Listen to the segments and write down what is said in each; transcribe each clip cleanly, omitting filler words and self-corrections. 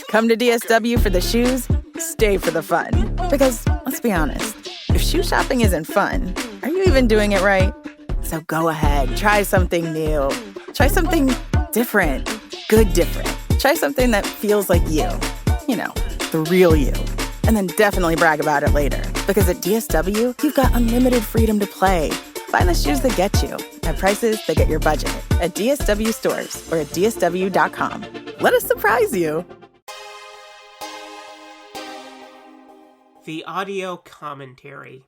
Come to DSW for the shoes, stay for the fun. Because, let's be honest, if shoe shopping isn't fun, are you even doing it right? So go ahead, try something new. Try something different. Good different. Try something that feels like you. You know, the real you. And then definitely brag about it later. Because at DSW, you've got unlimited freedom to play. Find the shoes that get you at prices that get your budget at DSW stores or at DSW.com. Let us surprise you. The audio commentary.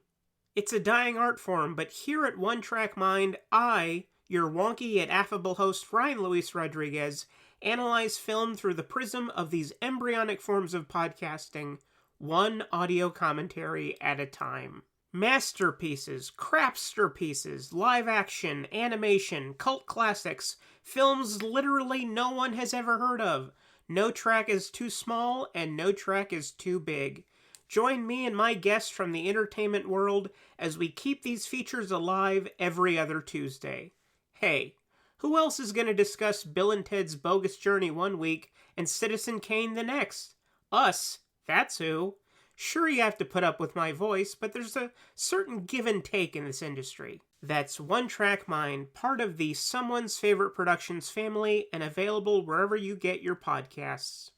It's a dying art form, but here at One Track Mind, I, your wonky yet affable host, Ryan Luis Rodriguez, analyze film through the prism of these embryonic forms of podcasting, one audio commentary at a time. Masterpieces, crapster pieces, live action, animation, cult classics, films literally no one has ever heard of. No track is too small and no track is too big. Join me and my guests from the entertainment world as we keep these features alive every other Tuesday. Hey, who else is going to discuss Bill and Ted's Bogus Journey one week and Citizen Kane the next? Us, that's who. Sure, you have to put up with my voice, but there's a certain give and take in this industry. That's One Track Mind, part of the Someone's Favorite Productions family and available wherever you get your podcasts.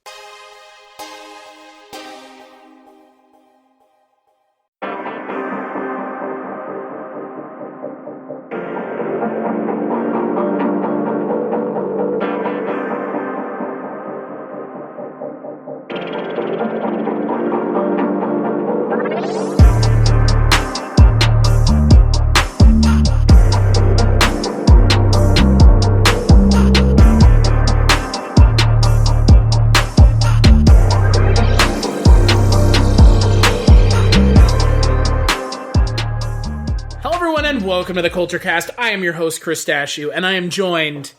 Welcome to the Culture Cast. I am your host, Chris Stachiw, and I am joined,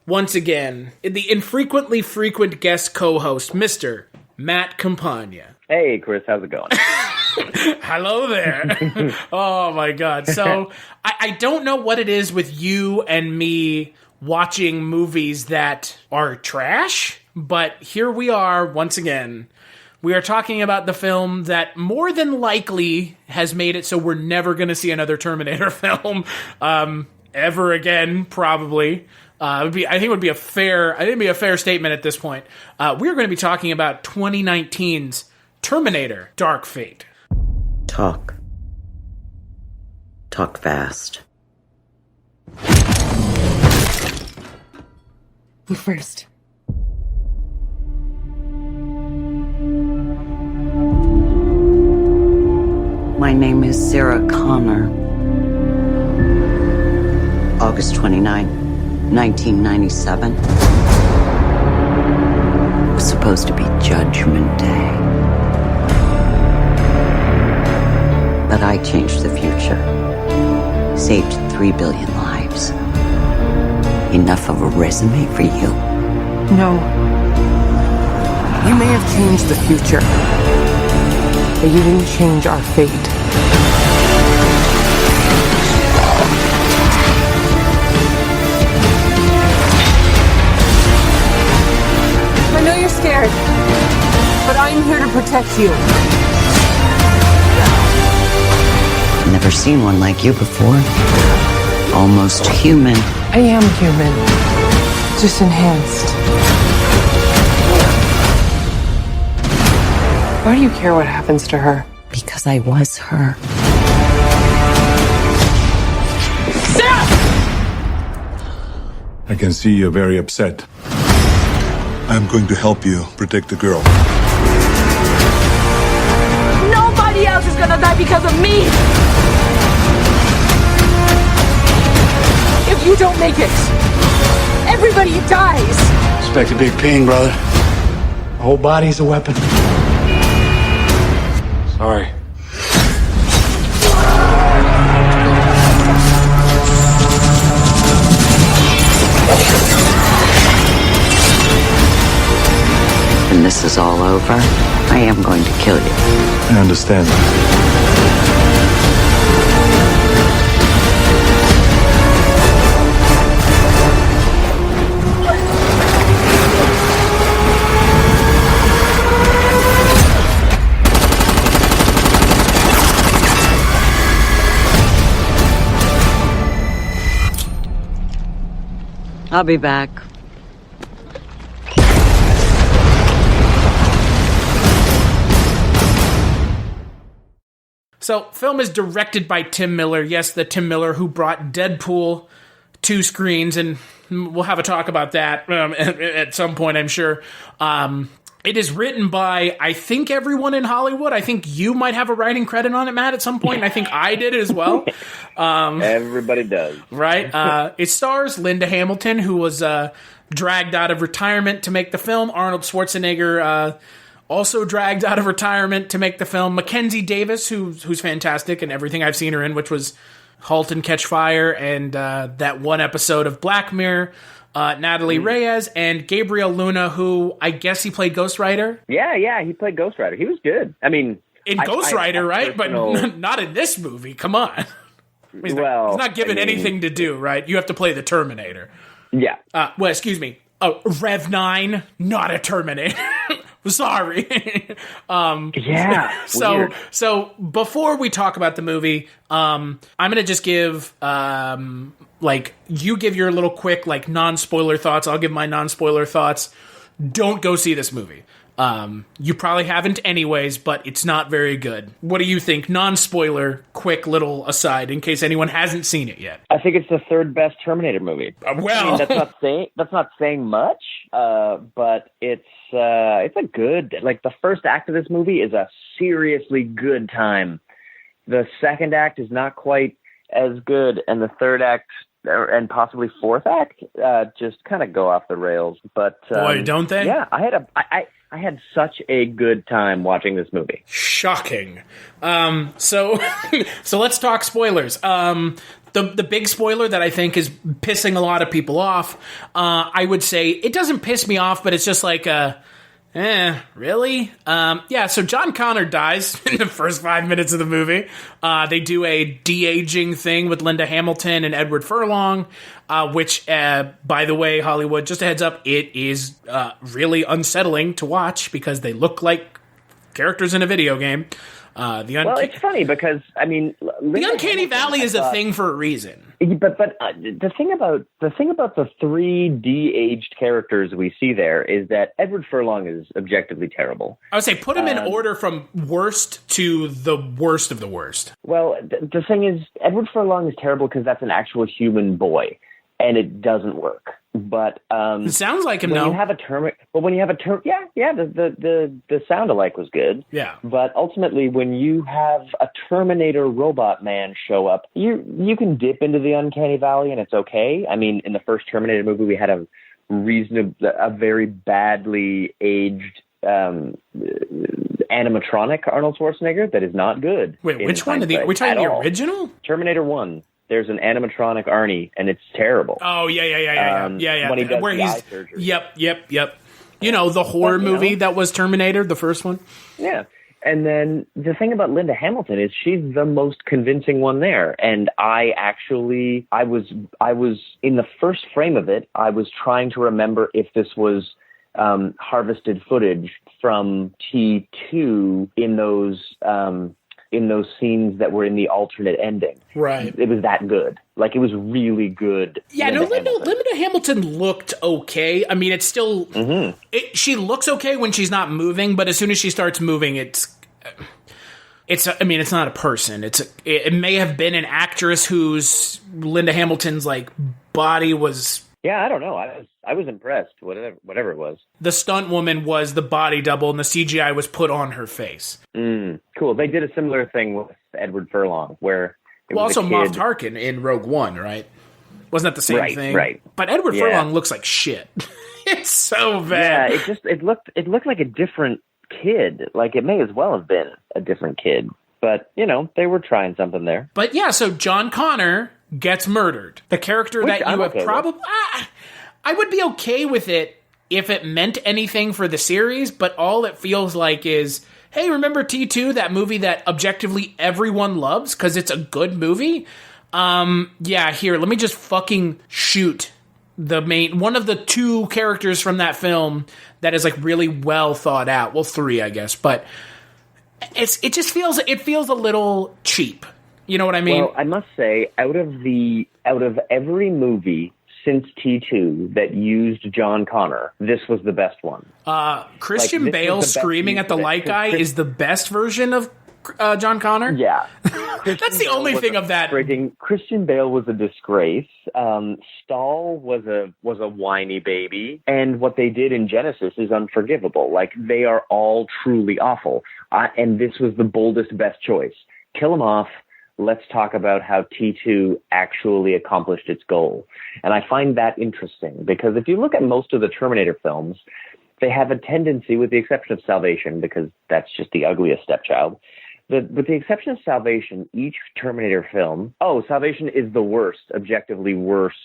once again, in the infrequently frequent guest co-host, Mr. Matt Campagna. Hey, Chris, how's it going? Hello there. Oh, my God. So, I don't know what it is with you and me watching movies that are trash, but here we are, once again. We are talking about the film that more than likely has made it so we're never going to see another Terminator film ever again, probably. I think it would be a fair statement at this point. We're going to be talking about 2019's Terminator: Dark Fate. Talk fast. You first. My name is Sarah Connor. August 29, 1997. It was supposed to be Judgment Day. But I changed the future. Saved 3 billion lives. Enough of a resume for you? No. You may have changed the future, but you didn't change our fate. I know you're scared, but I'm here to protect you. Never seen one like you before. Almost human. I am human, just enhanced. Why do you care what happens to her? Because I was her. I can see you're very upset. I'm going to help you protect the girl. Nobody else is gonna die because of me! If you don't make it, everybody dies! Expect a big ping, brother. The whole body's a weapon. Sorry. When this is all over, I am going to kill you. I understand. I'll be back. So, film is directed by Tim Miller. Yes, the Tim Miller who brought Deadpool to screens, and we'll have a talk about that at some point, I'm sure. It is written by, I think, everyone in Hollywood. I think you might have a writing credit on it, Matt, at some point, and I think I did as well. Everybody does. Right? It stars Linda Hamilton, who was dragged out of retirement to make the film. Arnold Schwarzenegger also dragged out of retirement to make the film. Mackenzie Davis, who's fantastic in everything I've seen her in, which was *Halt and Catch Fire* and that one episode of Black Mirror. Natalie Reyes and Gabriel Luna, who I guess he played Ghost Rider. Yeah, he played Ghost Rider. He was good. I mean, in Ghost Rider, right? But not in this movie. Come on. He's not given anything to do, right? You have to play the Terminator. Yeah. Well, excuse me. Rev 9, not a Terminator. Sorry. Yeah. So before we talk about the movie, I'm gonna just give you give your little quick non-spoiler thoughts. I'll give my non-spoiler thoughts. Don't go see this movie. You probably haven't anyways, but it's not very good. What do you think? Non-spoiler, quick little aside in case anyone hasn't seen it yet. I think it's the third best Terminator movie. Well, I mean, that's not saying much, but it's a good, the first act of this movie is a seriously good time. The second act is not quite as good, and the third act and possibly fourth act just kind of go off the rails. But boy, don't they? Yeah, I had such a good time watching this movie. Shocking. So let's talk spoilers. The big spoiler that I think is pissing a lot of people off, I would say it doesn't piss me off, but it's just really? So John Connor dies in the first 5 minutes of the movie. They do a de-aging thing with Linda Hamilton and Edward Furlong, which, by the way, Hollywood, just a heads up, it is really unsettling to watch because they look like characters in a video game. It's funny because, I mean, the Uncanny Valley is a thing for a reason. But the thing about the three de-aged characters we see there is that Edward Furlong is objectively terrible. I would say put him in order from worst to the worst of the worst. Well, the thing is, Edward Furlong is terrible because that's an actual human boy, and it doesn't work. But it sounds like him. When though. You have a term, but when you have a term, the sound alike was good. Yeah. But ultimately, when you have a Terminator robot man show up, you can dip into the Uncanny Valley and it's okay. I mean, in the first Terminator movie, we had a very badly aged animatronic Arnold Schwarzenegger that is not good. Wait, which one? Are we talking the original? Terminator 1. There's an animatronic Arnie, and it's terrible. Oh, yeah. When he does the eye surgery. Yep. You know, the horror movie that was Terminator, the first one? Yeah. And then the thing about Linda Hamilton is she's the most convincing one there. And I was in the first frame of it, I was trying to remember if this was harvested footage from T2 in those scenes that were in the alternate ending. Right. It was that good. It was really good. Yeah, Linda Hamilton looked okay. I mean, it's still... Mm-hmm. She looks okay when she's not moving, but as soon as she starts moving, it's not a person. It may have been an actress whose Linda Hamilton's, body was... Yeah, I don't know. I was impressed, whatever it was. The stunt woman was the body double, and the CGI was put on her face. Cool. They did a similar thing with Edward Furlong, where also Moff Tarkin in Rogue One, right? Wasn't that the same thing? Right. But Edward Furlong looks like shit. It's so bad. Yeah, it looked like a different kid. It may as well have been a different kid. But they were trying something there. But yeah, so John Connor gets murdered. The character that you have probably... I would be okay with it if it meant anything for the series, but all it feels like is, hey, remember T2, that movie that objectively everyone loves because it's a good movie? Here, let me just fucking shoot one of the two characters from that film that is really well thought out. Well, three, I guess, but it feels a little cheap. You know what I mean? Well, I must say, out of every movie since T2 that used John Connor, this was the best one. Christian Bale screaming at the light guy is the best version of John Connor? Yeah. That's the only thing of that. Christian Bale was a disgrace. Stahl was a whiny baby. And what they did in Genesis is unforgivable. Like, they are all truly awful. And this was the boldest, best choice. Kill them off. Let's talk about how T2 actually accomplished its goal. And I find that interesting because if you look at most of the Terminator films, they have a tendency, with the exception of Salvation, because that's just the ugliest stepchild, with the exception of Salvation, each Terminator film, Salvation is the worst, objectively worst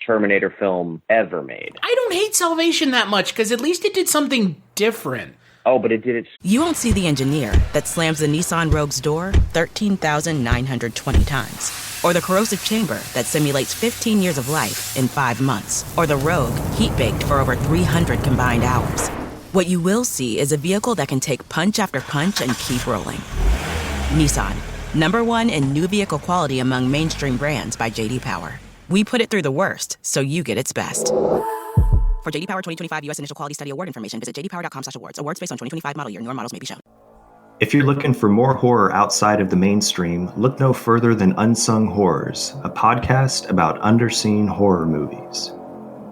Terminator film ever made. I don't hate Salvation that much because at least it did something different. Oh, but it did it. You won't see the engineer that slams the Nissan Rogue's door 13,920 times. Or the corrosive chamber that simulates 15 years of life in 5 months. Or the Rogue heat-baked for over 300 combined hours. What you will see is a vehicle that can take punch after punch and keep rolling. Nissan, #1 in new vehicle quality among mainstream brands by J.D. Power. We put it through the worst, so you get its best. For J.D. Power 2025 U.S. Initial Quality Study Award information, visit jdpower.com/awards. Awards based on 2025 model year. Newer models may be shown. If you're looking for more horror outside of the mainstream, look no further than Unsung Horrors, a podcast about underseen horror movies.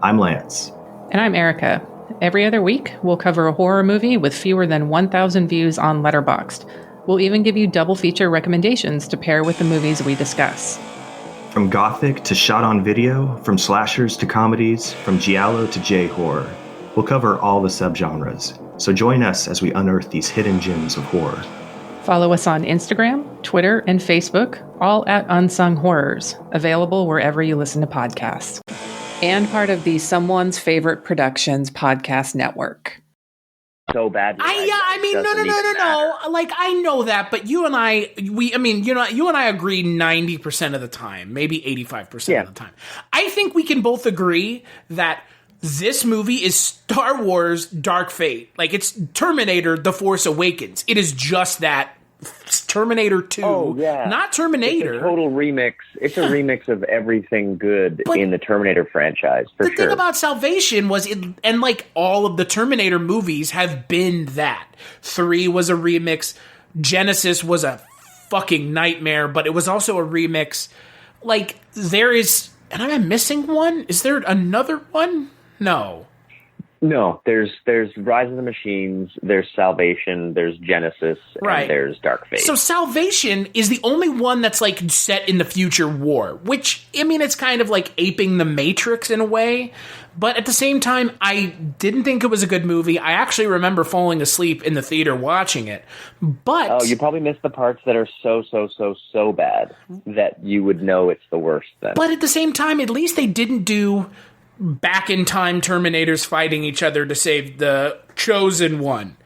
I'm Lance. And I'm Erica. Every other week, we'll cover a horror movie with fewer than 1,000 views on Letterboxd. We'll even give you double feature recommendations to pair with the movies we discuss. From gothic to shot on video, from slashers to comedies, from giallo to J-horror. We'll cover all the subgenres. So join us as we unearth these hidden gems of horror. Follow us on Instagram, Twitter, and Facebook, all at Unsung Horrors, available wherever you listen to podcasts. And part of the Someone's Favorite Productions podcast network. So bad. No. Like, I know that, but you and I agree 90% of the time, maybe 85% of the time. I think we can both agree that this movie is Star Wars Dark Fate. Like, it's Terminator The Force Awakens. It is just that. Terminator 2, not Terminator. It's a total remix. It's a remix of everything good in the Terminator franchise, for sure. The thing about Salvation was, and like all of the Terminator movies have been that. 3 was a remix. Genesis was a fucking nightmare, but it was also a remix. Like, there is, and am I missing one? Is there another one? No, there's Rise of the Machines, there's Salvation, there's Genesis, and there's Dark Fate. So Salvation is the only one that's like set in the future war, which, I mean, it's kind of like aping the Matrix in a way, but at the same time, I didn't think it was a good movie. I actually remember falling asleep in the theater watching it, but... Oh, you probably missed the parts that are so bad that you would know it's the worst then. But at the same time, at least they didn't do back in time Terminators fighting each other to save the chosen one.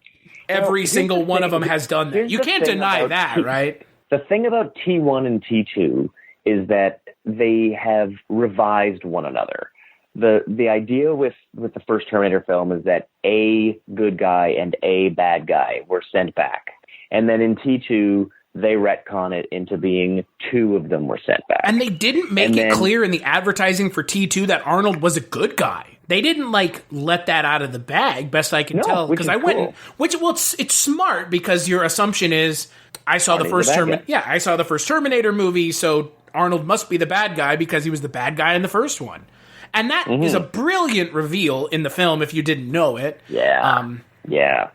Every single one of them has done that. You can't deny that, right? The thing about T1 and T2 is that they have revised one another. The idea with the first Terminator film is that a good guy and a bad guy were sent back. And then in T2, they retcon it into being 2 of them were sent back. And they didn't make it clear in the advertising for T2 that Arnold was a good guy. They didn't, like, let that out of the bag, best I can tell. Because I went, it's smart because your assumption is, I saw the first Terminator movie, so Arnold must be the bad guy because he was the bad guy in the first one. And that is a brilliant reveal in the film if you didn't know it. Yeah.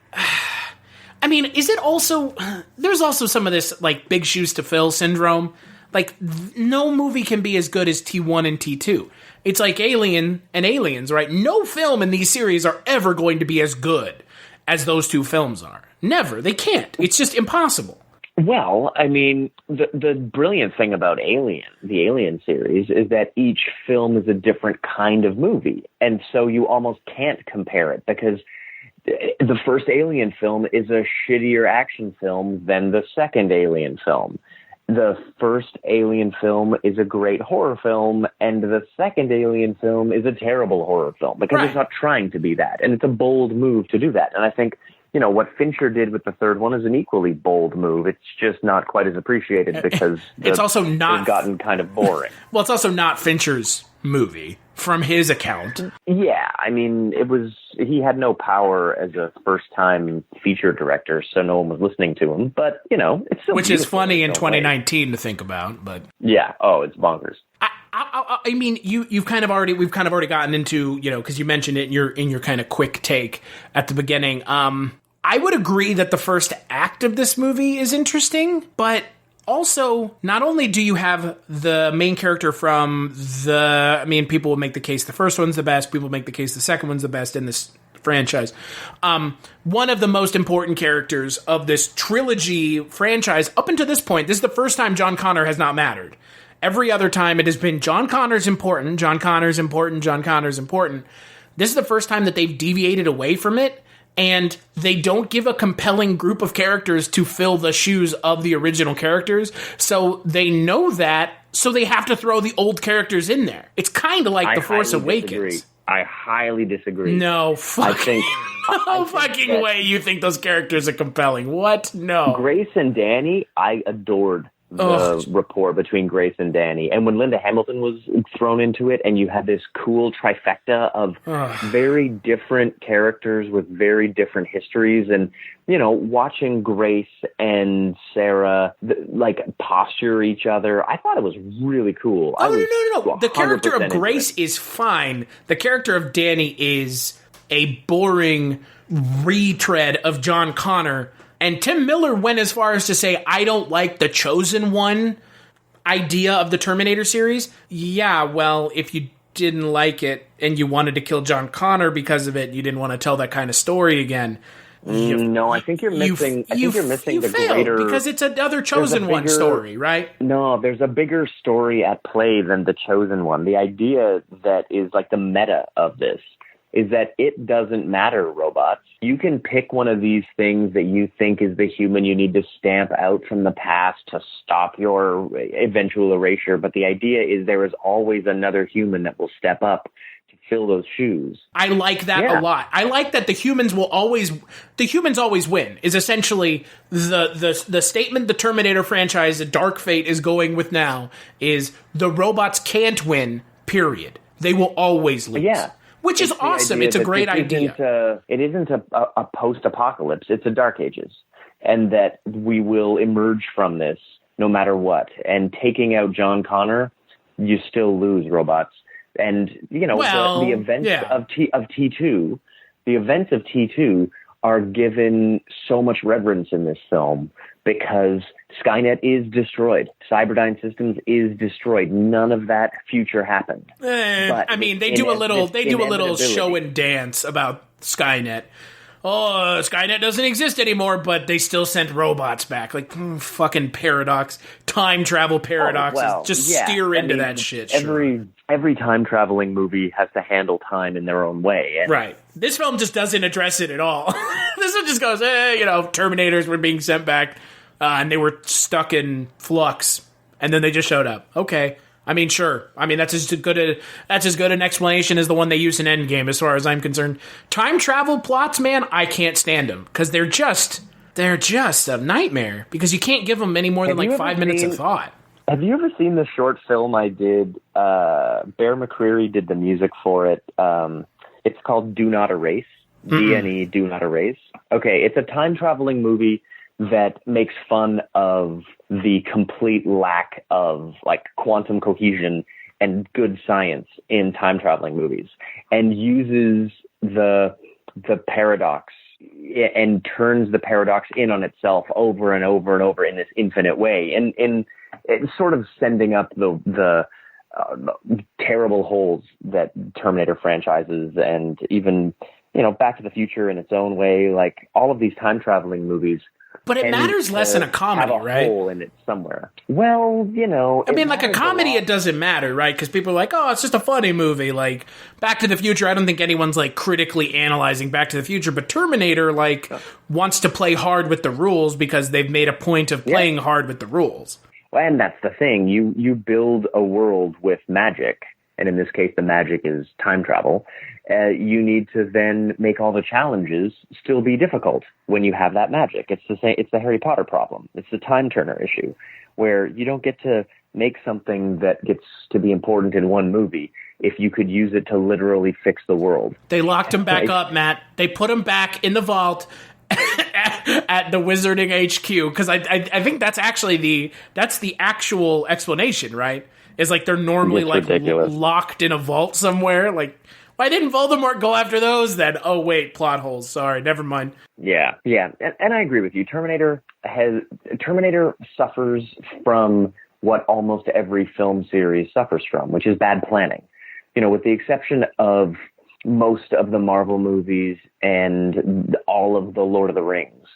I mean, is it also... There's also some of this, like, big shoes to fill syndrome. Like, no movie can be as good as T1 and T2. It's like Alien and Aliens, right? No film in these series are ever going to be as good as those 2 films are. Never. They can't. It's just impossible. Well, I mean, the brilliant thing about the Alien series, is that each film is a different kind of movie. And so you almost can't compare it because... The first Alien film is a shittier action film than the second Alien film. The first Alien film is a great horror film, and the second Alien film is a terrible horror film because it's not trying to be that. And it's a bold move to do that. And I think, what Fincher did with the third one is an equally bold move. It's just not quite as appreciated because it's also not gotten kind of boring. Well, it's also not Fincher's movie from his account. Yeah, I mean, he had no power as a first-time feature director, so no one was listening to him. But, it's still, which is funny in 2019 to think about. But yeah, it's bonkers. I mean, we've kind of already gotten into, because you mentioned it in your kind of quick take at the beginning. I would agree that the first act of this movie is interesting, but also, not only do you have the main character from people will make the case the first one's the best, people make the case the second one's the best in this franchise. One of the most important characters of this trilogy franchise up until this point, this is the first time John Connor has not mattered. Every other time it has been John Connor's important, John Connor's important, John Connor's important. This is the first time that they've deviated away from it, and they don't give a compelling group of characters to fill the shoes of the original characters, so they know that, so they have to throw the old characters in there. It's kind of like The Force Awakens. I highly disagree. No fucking way you think those characters are compelling. What? No. Grace and Danny, I adored the rapport between Grace and Danny. And when Linda Hamilton was thrown into it, and you had this cool trifecta of very different characters with very different histories, and, watching Grace and Sarah, posture each other, I thought it was really cool. No. The character of Grace is fine. The character of Danny is a boring retread of John Connor. And Tim Miller went as far as to say, I don't like the Chosen One idea of the Terminator series. Yeah, well, if you didn't like it and you wanted to kill John Connor because of it, you didn't want to tell that kind of story again. I think you're missing. You the greater, because it's another Chosen One story, right? No, there's a bigger story at play than the Chosen One. The idea that is like the meta of this is that it doesn't matter, robots. You can pick one of these things that you think is the human you need to stamp out from the past to stop your eventual erasure. But the idea is there is always another human that will step up to fill those shoes. I like that a lot. I like that the humans always win, is essentially the statement the Terminator franchise, the Dark Fate, is going with now, is the robots can't win, period. They will always lose. Yeah. Which is awesome. It's a great idea. It isn't a post-apocalypse. It's a Dark Ages. And that we will emerge from this no matter what. And taking out John Connor, you still lose, robots. And, the events of T2, the events of T2 are given so much reverence in this film because Skynet is destroyed. Cyberdyne Systems is destroyed. None of that future happened. They do a little show and dance about Skynet. Oh, Skynet doesn't exist anymore, but they still sent robots back. Fucking paradox, time travel paradoxes. Steer into that shit. Every time traveling movie has to handle time in their own way. Right. This film just doesn't address it at all. This one just goes, Terminators were being sent back, and they were stuck in flux, and then they just showed up. Okay. I mean, sure. I mean, that's as good an explanation as the one they use in Endgame, as far as I'm concerned. Time travel plots, man, I can't stand them because they're just a nightmare because you can't give them any more than 5 minutes of thought. Have you ever seen the short film I did? Bear McCreary did the music for it. It's called Do Not Erase. DNE, Do Not Erase. Okay, it's a time traveling movie that makes fun of the complete lack of quantum cohesion and good science in time traveling movies, and uses the paradox and turns the paradox in on itself over and over and over in this infinite way, and it's sort of sending up the terrible holes that Terminator franchises and even Back to the Future in its own way, all of these time traveling movies. But it matters less in a comedy, have a right? Hole in it somewhere. Well, I mean, a comedy, it doesn't matter, right? Because people are like, oh, it's just a funny movie. Back to the Future, I don't think anyone's critically analyzing Back to the Future, but Terminator wants to play hard with the rules because they've made a point of playing hard with the rules. Well, and that's the thing. You build a world with magic, and in this case, the magic is time travel. You need to then make all the challenges still be difficult when you have that magic. It's the Harry Potter problem. It's the time turner issue, where you don't get to make something that gets to be important in one movie if you could use it to literally fix the world. They locked him back up, Matt. They put him back in the vault at the Wizarding HQ, because I think that's actually the actual explanation, right? Is like they're normally like locked in a vault somewhere. Like, why didn't Voldemort go after those then? Oh wait, plot holes. Sorry, never mind. Yeah, and I agree with you. Terminator suffers from what almost every film series suffers from, which is bad planning. You know, with the exception of most of the Marvel movies and all of the Lord of the Rings,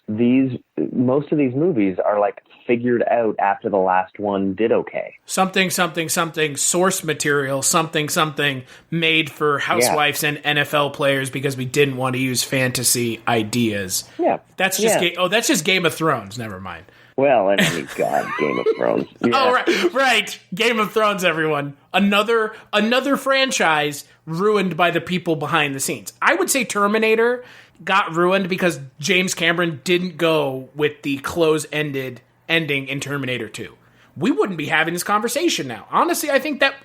most of these movies are like figured out after the last one did okay. Something source material, something made for housewives and NFL players because we didn't want to use fantasy ideas. Yeah, that's just Game of Thrones. Never mind. Well, I mean, God, Game of Thrones. Yeah. Oh, right. Game of Thrones, everyone. Another franchise ruined by the people behind the scenes. I would say Terminator got ruined because James Cameron didn't go with the close-ended ending in Terminator 2. We wouldn't be having this conversation now. Honestly, I think that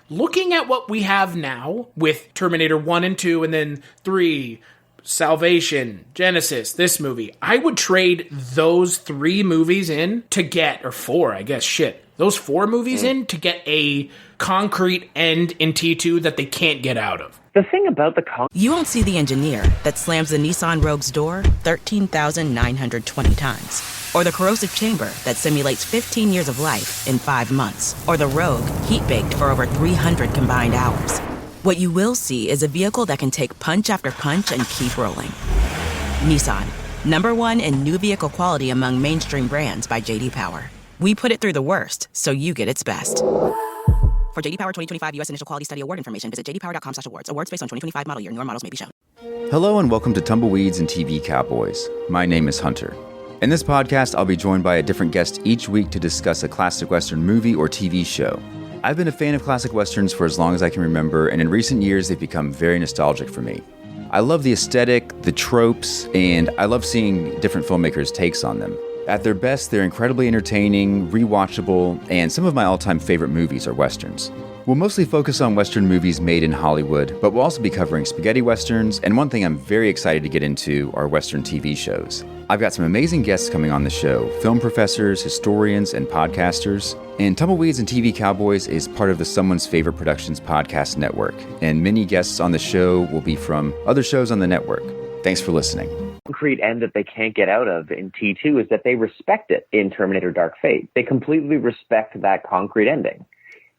looking at what we have now with Terminator 1 and 2 and then 3... Salvation, Genesis, this movie, I would trade those 3 movies in to get, or 4, I guess, those 4 movies in to get a concrete end in T2 that they can't get out of. The thing about you won't see the engineer that slams the Nissan Rogue's door 13,920 times, or the corrosive chamber that simulates 15 years of life in 5 months, or the Rogue heat-baked for over 300 combined hours. What you will see is a vehicle that can take punch after punch and keep rolling. Nissan, #1 in new vehicle quality among mainstream brands by J.D. Power. We put it through the worst, so you get its best. For J.D. Power 2025 U.S. Initial Quality Study Award information, visit jdpower.com/awards. Awards based on 2025 model year. Newer models may be shown. Hello and welcome to Tumbleweeds and TV Cowboys. My name is Hunter. In this podcast, I'll be joined by a different guest each week to discuss a classic Western movie or TV show. I've been a fan of classic Westerns for as long as I can remember, and in recent years, they've become very nostalgic for me. I love the aesthetic, the tropes, and I love seeing different filmmakers' takes on them. At their best, they're incredibly entertaining, rewatchable, and some of my all-time favorite movies are Westerns. We'll mostly focus on Western movies made in Hollywood, but we'll also be covering spaghetti Westerns, and one thing I'm very excited to get into are Western TV shows. I've got some amazing guests coming on the show, film professors, historians, and podcasters. And Tumbleweeds and TV Cowboys is part of the Someone's Favorite Productions podcast network, and many guests on the show will be from other shows on the network. Thanks for listening. Concrete end that they can't get out of in T2 is that they respect it in Terminator Dark Fate. They completely respect that concrete ending.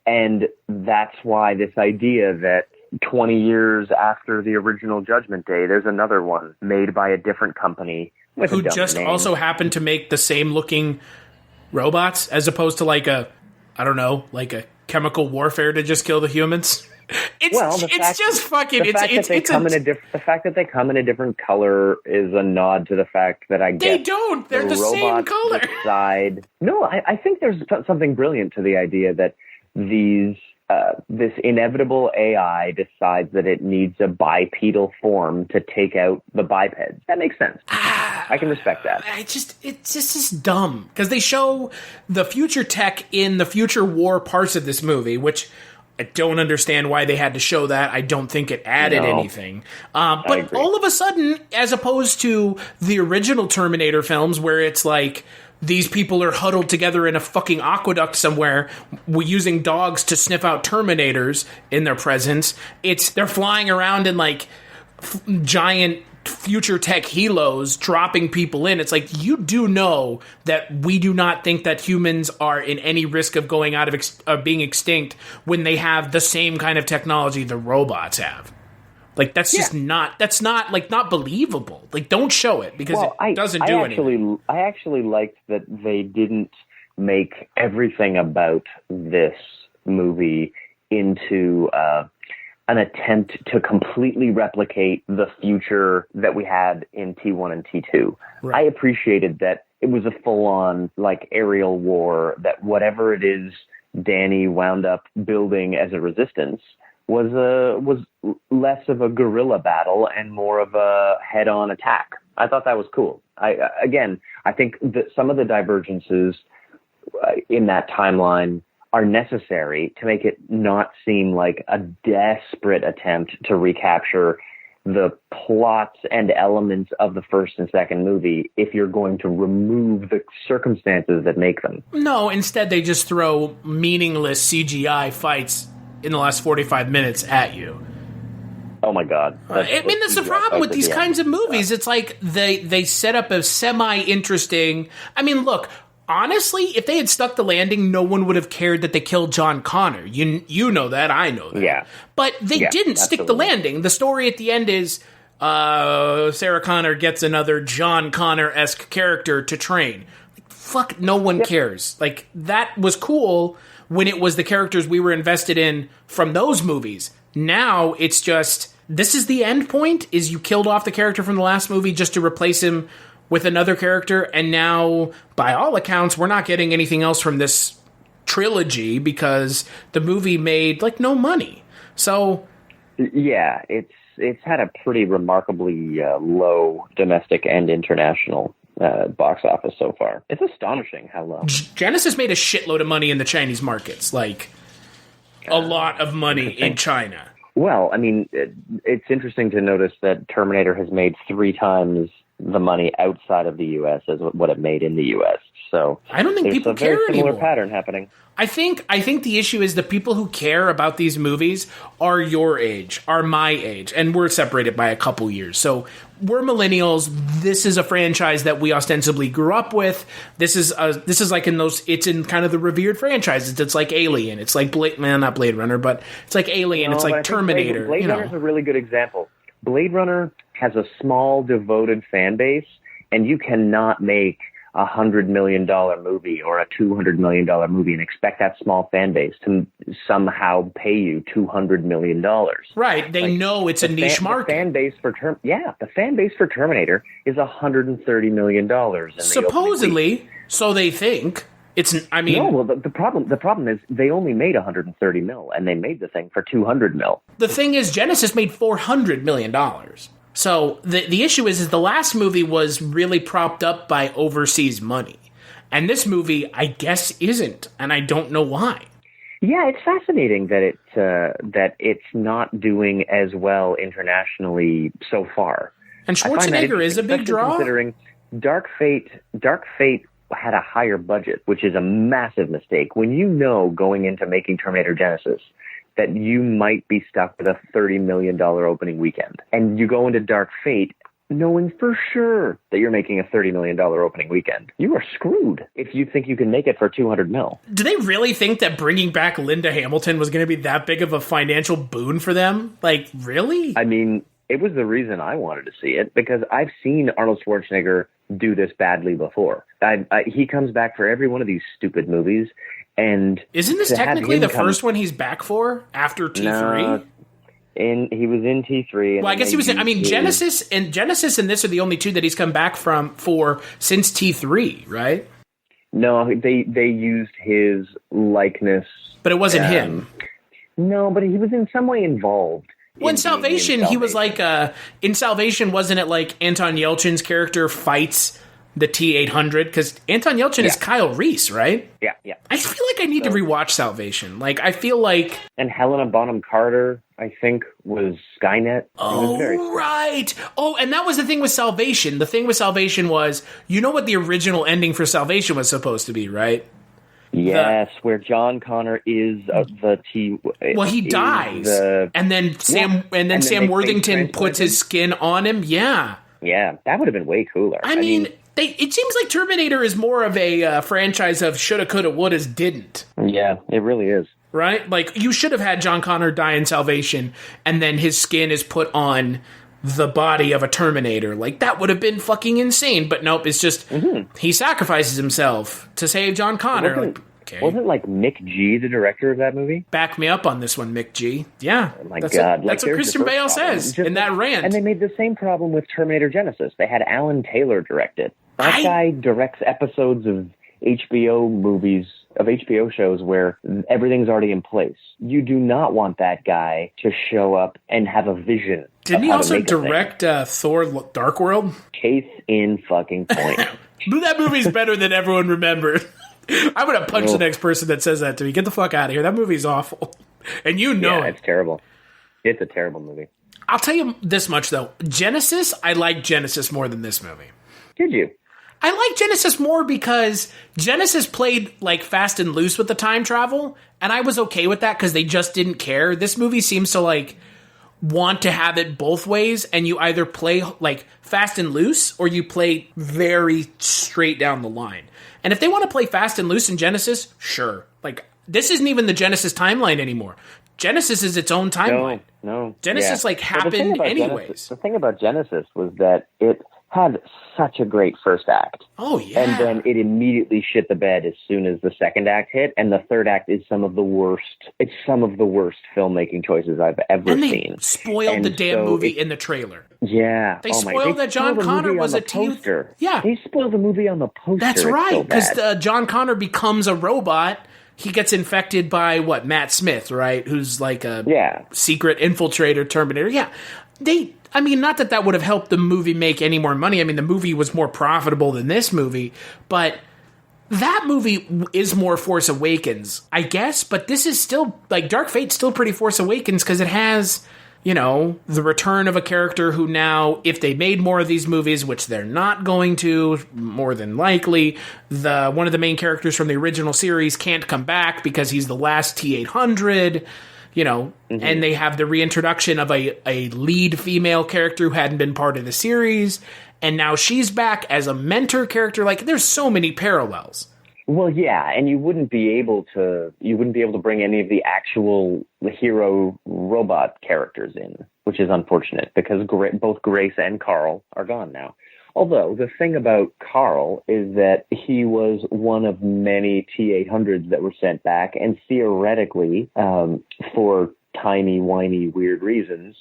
And that's why this idea that 20 years after the original Judgment Day, there's another one made by a different company with who a dumb just name. Also happened to make the same looking robots as opposed to like a chemical warfare to just kill the humans. The fact that they come in a different color is a nod to the fact that I guess they don't. They're the same color. No, I think there's something brilliant to the idea that this inevitable AI decides that it needs a bipedal form to take out the bipeds. That makes sense. I can respect that. It's just dumb because they show the future tech in the future war parts of this movie, which I don't understand why they had to show that. I don't think it added anything. But all of a sudden, as opposed to the original Terminator films where it's like these people are huddled together in a fucking aqueduct somewhere using dogs to sniff out Terminators in their presence. They're flying around in like giant future tech helos dropping people in. It's like, you do know that we do not think that humans are in any risk of going out of being extinct when they have the same kind of technology the robots have. Like, that's just not believable. Like, don't show it because it doesn't do anything. I actually liked that they didn't make everything about this movie into an attempt to completely replicate the future that we had in T1 and T2. Right. I appreciated that it was a full-on, like, aerial war, that whatever it is Danny wound up building as a resistance was less of a guerrilla battle and more of a head-on attack. I thought that was cool. I think that some of the divergences in that timeline are necessary to make it not seem like a desperate attempt to recapture the plots and elements of the first and second movie if you're going to remove the circumstances that make them. No, instead they just throw meaningless CGI fights in the last 45 minutes at you. Oh my God. I mean, that's the problem with these kinds of movies. It's like they set up a semi-interesting... I mean, look, honestly, if they had stuck the landing, no one would have cared that they killed John Connor. You know that, I know that. Yeah. But they didn't stick the landing. The story at the end is Sarah Connor gets another John Connor-esque character to train. Like, fuck, no one cares. Like, that was cool when it was the characters we were invested in from those movies. Now it's just... This is the end point, is you killed off the character from the last movie just to replace him with another character, and now, by all accounts, we're not getting anything else from this trilogy because the movie made, like, no money. So... Yeah, it's had a pretty remarkably low domestic and international box office so far. It's astonishing how low. Genesis made a shitload of money in the Chinese markets, like, a lot of money in China. Well, I mean, it's interesting to notice that Terminator has made 3 times the money outside of the U.S. as what it made in the U.S. So I don't think people care anymore. There's a very similar anymore. pattern happening. I think the issue is the people who care about these movies are your age, are my age, and we're separated by a couple years. So we're millennials. This is a franchise that we ostensibly grew up with. This is like it's in kind of the revered franchises. It's like Alien. It's like not Blade Runner, but it's like Alien. No, it's like Terminator. Blade Runner is a really good example. Blade Runner has a small, devoted fan base, and you cannot make $100 million movie or a $200 million movie and expect that small fan base to somehow pay you $200 million. Right. They know it's a niche market. The fan base for Terminator is $130 million. Supposedly, so they think. No, well, the problem is they only made $130 million, and they made the thing for $200 million. The thing is, Genesis made $400 million. So the issue is the last movie was really propped up by overseas money. And this movie, I guess, isn't. And I don't know why. Yeah, it's fascinating that it's not doing as well internationally so far. And Schwarzenegger is a big draw. Considering Dark Fate had a higher budget, which is a massive mistake. When you know going into making Terminator Genesis that you might be stuck with a $30 million opening weekend. And you go into Dark Fate knowing for sure that you're making a $30 million opening weekend. You are screwed if you think you can make it for $200 million. Do they really think that bringing back Linda Hamilton was going to be that big of a financial boon for them? Like, really? I mean, it was the reason I wanted to see it, because I've seen Arnold Schwarzenegger do this badly before. He comes back for every one of these stupid movies. And isn't this technically the first one he's back for after T3? No, he was in T3. Well, I guess he was in. I mean, Genesis and this are the only two that he's come back for since T3, right? No, they used his likeness, but it wasn't him. No, but he was in some way involved. Well, in Salvation, he was like in Salvation, wasn't it like Anton Yelchin's character fights the T-800? Because Anton Yelchin is Kyle Reese, right? Yeah. I feel like I need to rewatch Salvation. Like, I feel like... And Helena Bonham Carter, I think, was Skynet. Oh, right. Oh, and that was the thing with Salvation. The thing with Salvation was, you know what the original ending for Salvation was supposed to be, right? Yes, where John Connor is the T. Well, he dies, and then Sam Worthington puts his skin on him. Yeah, that would have been way cooler. I mean, it seems like Terminator is more of a franchise of shoulda, coulda, wouldas, didn't. Yeah, it really is. Right? Like, you should have had John Connor die in Salvation, and then his skin is put on the body of a Terminator. Like, that would have been fucking insane. But nope, it's just he sacrifices himself to save John Connor. Wasn't like Mick G the director of that movie? Back me up on this one, Mick G. Yeah. Oh my God. That's what Christian Bale says in that rant. And they made the same problem with Terminator Genesis. They had Alan Taylor direct it. That guy directs episodes of HBO movies, of HBO shows where everything's already in place. You do not want that guy to show up and have a vision. Didn't he also direct Thor Dark World? Case in fucking point. That movie's better than everyone remembers. I'm going to punch the next person that says that to me. Get the fuck out of here. That movie's awful. And you know it. It's terrible. It's a terrible movie. I'll tell you this much, though. Genesis, I like Genesis more than this movie. Did you? I like Genesis more because Genesis played like fast and loose with the time travel, and I was okay with that because they just didn't care. This movie seems to like want to have it both ways, and you either play like fast and loose or you play very straight down the line. And if they want to play fast and loose in Genesis, sure. Like, this isn't even the Genesis timeline anymore. Genesis is its own timeline. No. Genesis happened anyways. The thing about Genesis was that it had such a great first act. Oh, yeah. And then it immediately shit the bed as soon as the second act hit, and the third act is some of the worst filmmaking choices I've ever seen. And they spoiled the damn movie in the trailer. Yeah. They spoiled that John Connor was a poster. Yeah. They spoiled the movie on the poster. That's right, because John Connor becomes a robot. He gets infected by, Matt Smith, right? Who's like a secret infiltrator Terminator. Yeah. Not that would have helped the movie make any more money. I mean, the movie was more profitable than this movie, but that movie is more Force Awakens, I guess, but this is still, Dark Fate's still pretty Force Awakens because it has, the return of a character who now, if they made more of these movies, which they're not going to, more than likely, one of the main characters from the original series can't come back because he's the last T-800, and they have the reintroduction of a lead female character who hadn't been part of the series, and now she's back as a mentor character. There's so many parallels. Well, yeah, and you wouldn't be able to bring any of the actual hero robot characters in, which is unfortunate because both Grace and Carl are gone now. Although the thing about Carl is that he was one of many T-800s that were sent back, and theoretically, for timey-wimey weird reasons,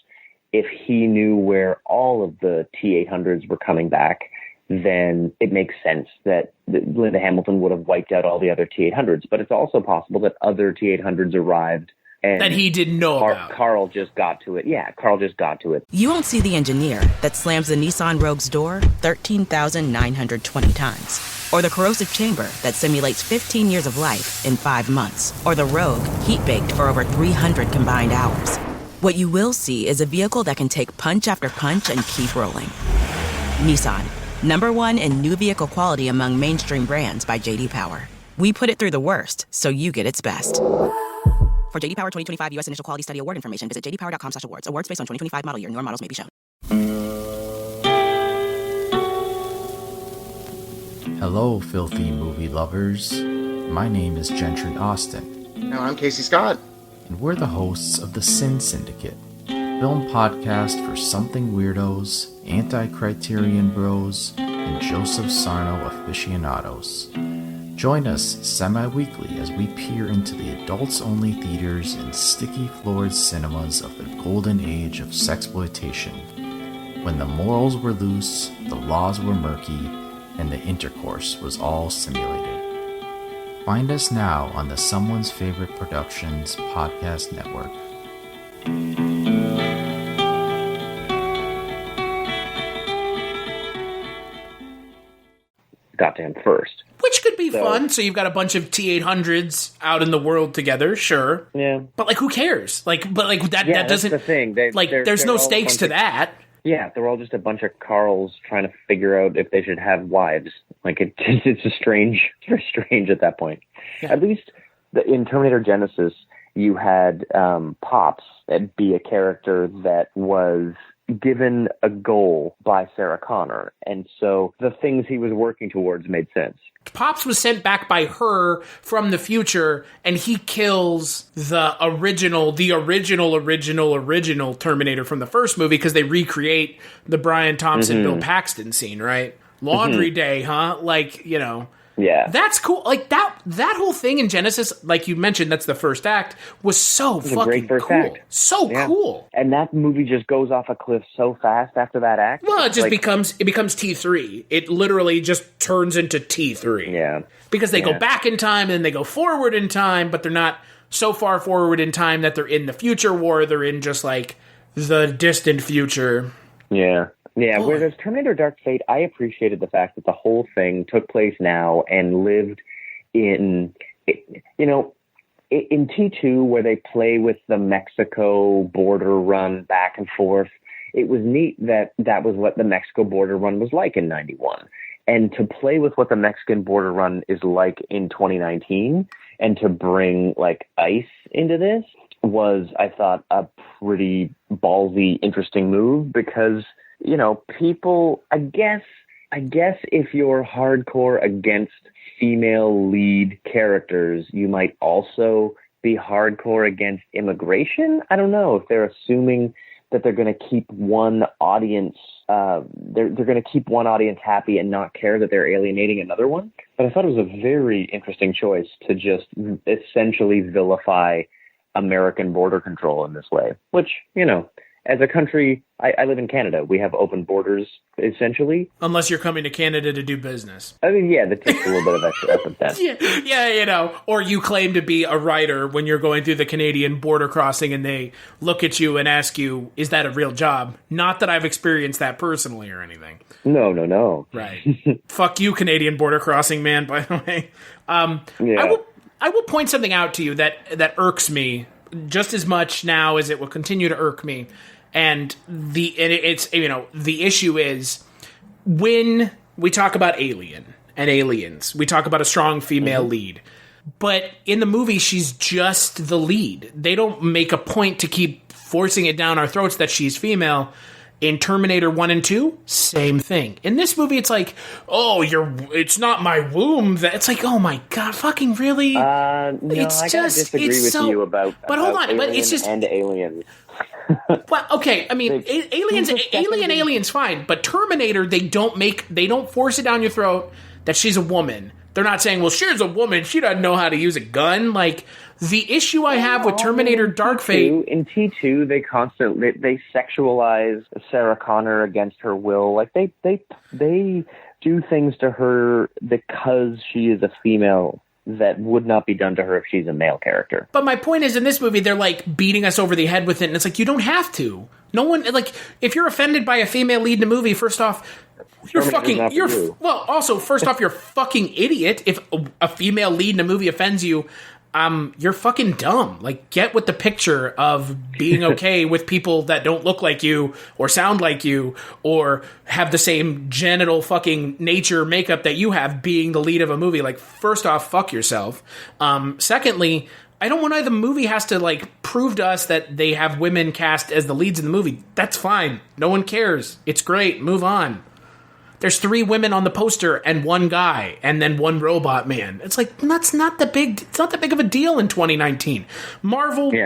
if he knew where all of the T-800s were coming back, then it makes sense that Linda Hamilton would have wiped out all the other T-800s. But it's also possible that other T-800s arrived and that he didn't know about. Carl just got to it. Yeah, Carl just got to it. You won't see the engineer that slams the Nissan Rogue's door 13,920 times. Or the corrosive chamber that simulates 15 years of life in 5 months. Or the Rogue heat-baked for over 300 combined hours. What you will see is a vehicle that can take punch after punch and keep rolling. Nissan, #1 in new vehicle quality among mainstream brands by J.D. Power. We put it through the worst, so you get its best. For J.D. Power 2025 U.S. Initial Quality Study Award information, visit jdpower.com/awards. Awards based on 2025 model year. Newer models may be shown. Hello, filthy movie lovers. My name is Gentry Austin. And I'm Casey Scott. And we're the hosts of The Sin Syndicate, film podcast for something weirdos, anti-criterion bros, and Joseph Sarno aficionados. Join us semi-weekly as we peer into the adults-only theaters and sticky-floored cinemas of the golden age of sexploitation, when the morals were loose, the laws were murky, and the intercourse was all simulated. Find us now on the Someone's Favorite Productions podcast network. Got to him first. Which could be fun. So you've got a bunch of T-800s out in the world together, sure. Yeah. But who cares? That Yeah, doesn't. that's the thing. There's no stakes to that. Yeah, they're all just a bunch of Carls trying to figure out if they should have wives. It's very strange at that point. Yeah. At least in Terminator Genesis, you had Pops be a character that was given a goal by Sarah Connor, and so the things he was working towards made sense. Pops was sent back by her from the future, and he kills the original Terminator from the first movie because they recreate the Brian Thompson, Bill Paxton scene, right? Laundry Day, huh? Yeah. That's cool. That whole thing in Genesis, like you mentioned, that's the first act, was so fucking cool. Act. So cool. And that movie just goes off a cliff so fast after that act. Well, it just becomes T3. It literally just turns into T3. Yeah. Because they go back in time and they go forward in time, but they're not so far forward in time that they're in the future war. They're in just the distant future. Yeah. Yeah, whereas Terminator Dark Fate, I appreciated the fact that the whole thing took place now and lived in T2, where they play with the Mexico border run back and forth, it was neat that was what the Mexico border run was like in 91. And to play with what the Mexican border run is like in 2019 and to bring like ICE into this was, I thought, a pretty ballsy, interesting move because, people, I guess if you're hardcore against female lead characters, you might also be hardcore against immigration. I don't know if they're assuming that they're going to keep one audience, they're going to keep one audience happy and not care that they're alienating another one. But I thought it was a very interesting choice to just essentially vilify American border control in this way, which, as a country, I live in Canada. We have open borders, essentially. Unless you're coming to Canada to do business. I mean, yeah, that takes a little bit of extra effort then. Yeah, or you claim to be a writer when you're going through the Canadian border crossing and they look at you and ask you, is that a real job? Not that I've experienced that personally or anything. No. Right. Fuck you, Canadian border crossing man, by the way. I will point something out to you that irks me just as much now as it will continue to irk me. And the issue is when we talk about Alien and aliens, we talk about a strong female lead. But in the movie, she's just the lead. They don't make a point to keep forcing it down our throats that she's female. In Terminator 1 and 2, same thing. In this movie, it's like, it's not my womb. It's like, oh my God, fucking really? No, it's I gotta disagree with you about But hold on, but it's just... And Aliens. Well, okay, I mean, Alien's fine, but Terminator, they don't force it down your throat that she's a woman. They're not saying, well, she's a woman, she doesn't know how to use a gun. Like, the issue I have with Terminator Dark Fate... In T2, they sexualize Sarah Connor against her will. Like, they do things to her because she is a female that would not be done to her if she's a male character. But my point is, in this movie, they're, like, beating us over the head with it, and it's like, you don't have to. No one... Like, if you're offended by a female lead in a movie, first off... You're first off, you're a fucking idiot. If a female lead in a movie offends you, you're fucking dumb. Like, get with the picture of being okay with people that don't look like you or sound like you or have the same genital fucking nature makeup that you have being the lead of a movie. Like, first off, fuck yourself. Secondly, I don't want the movie has to, like, prove to us that they have women cast as the leads in the movie. That's fine. No one cares. It's great. Move on. There's 3 women on the poster and 1 guy and then 1 robot man. It's like, it's not that big of a deal in 2019.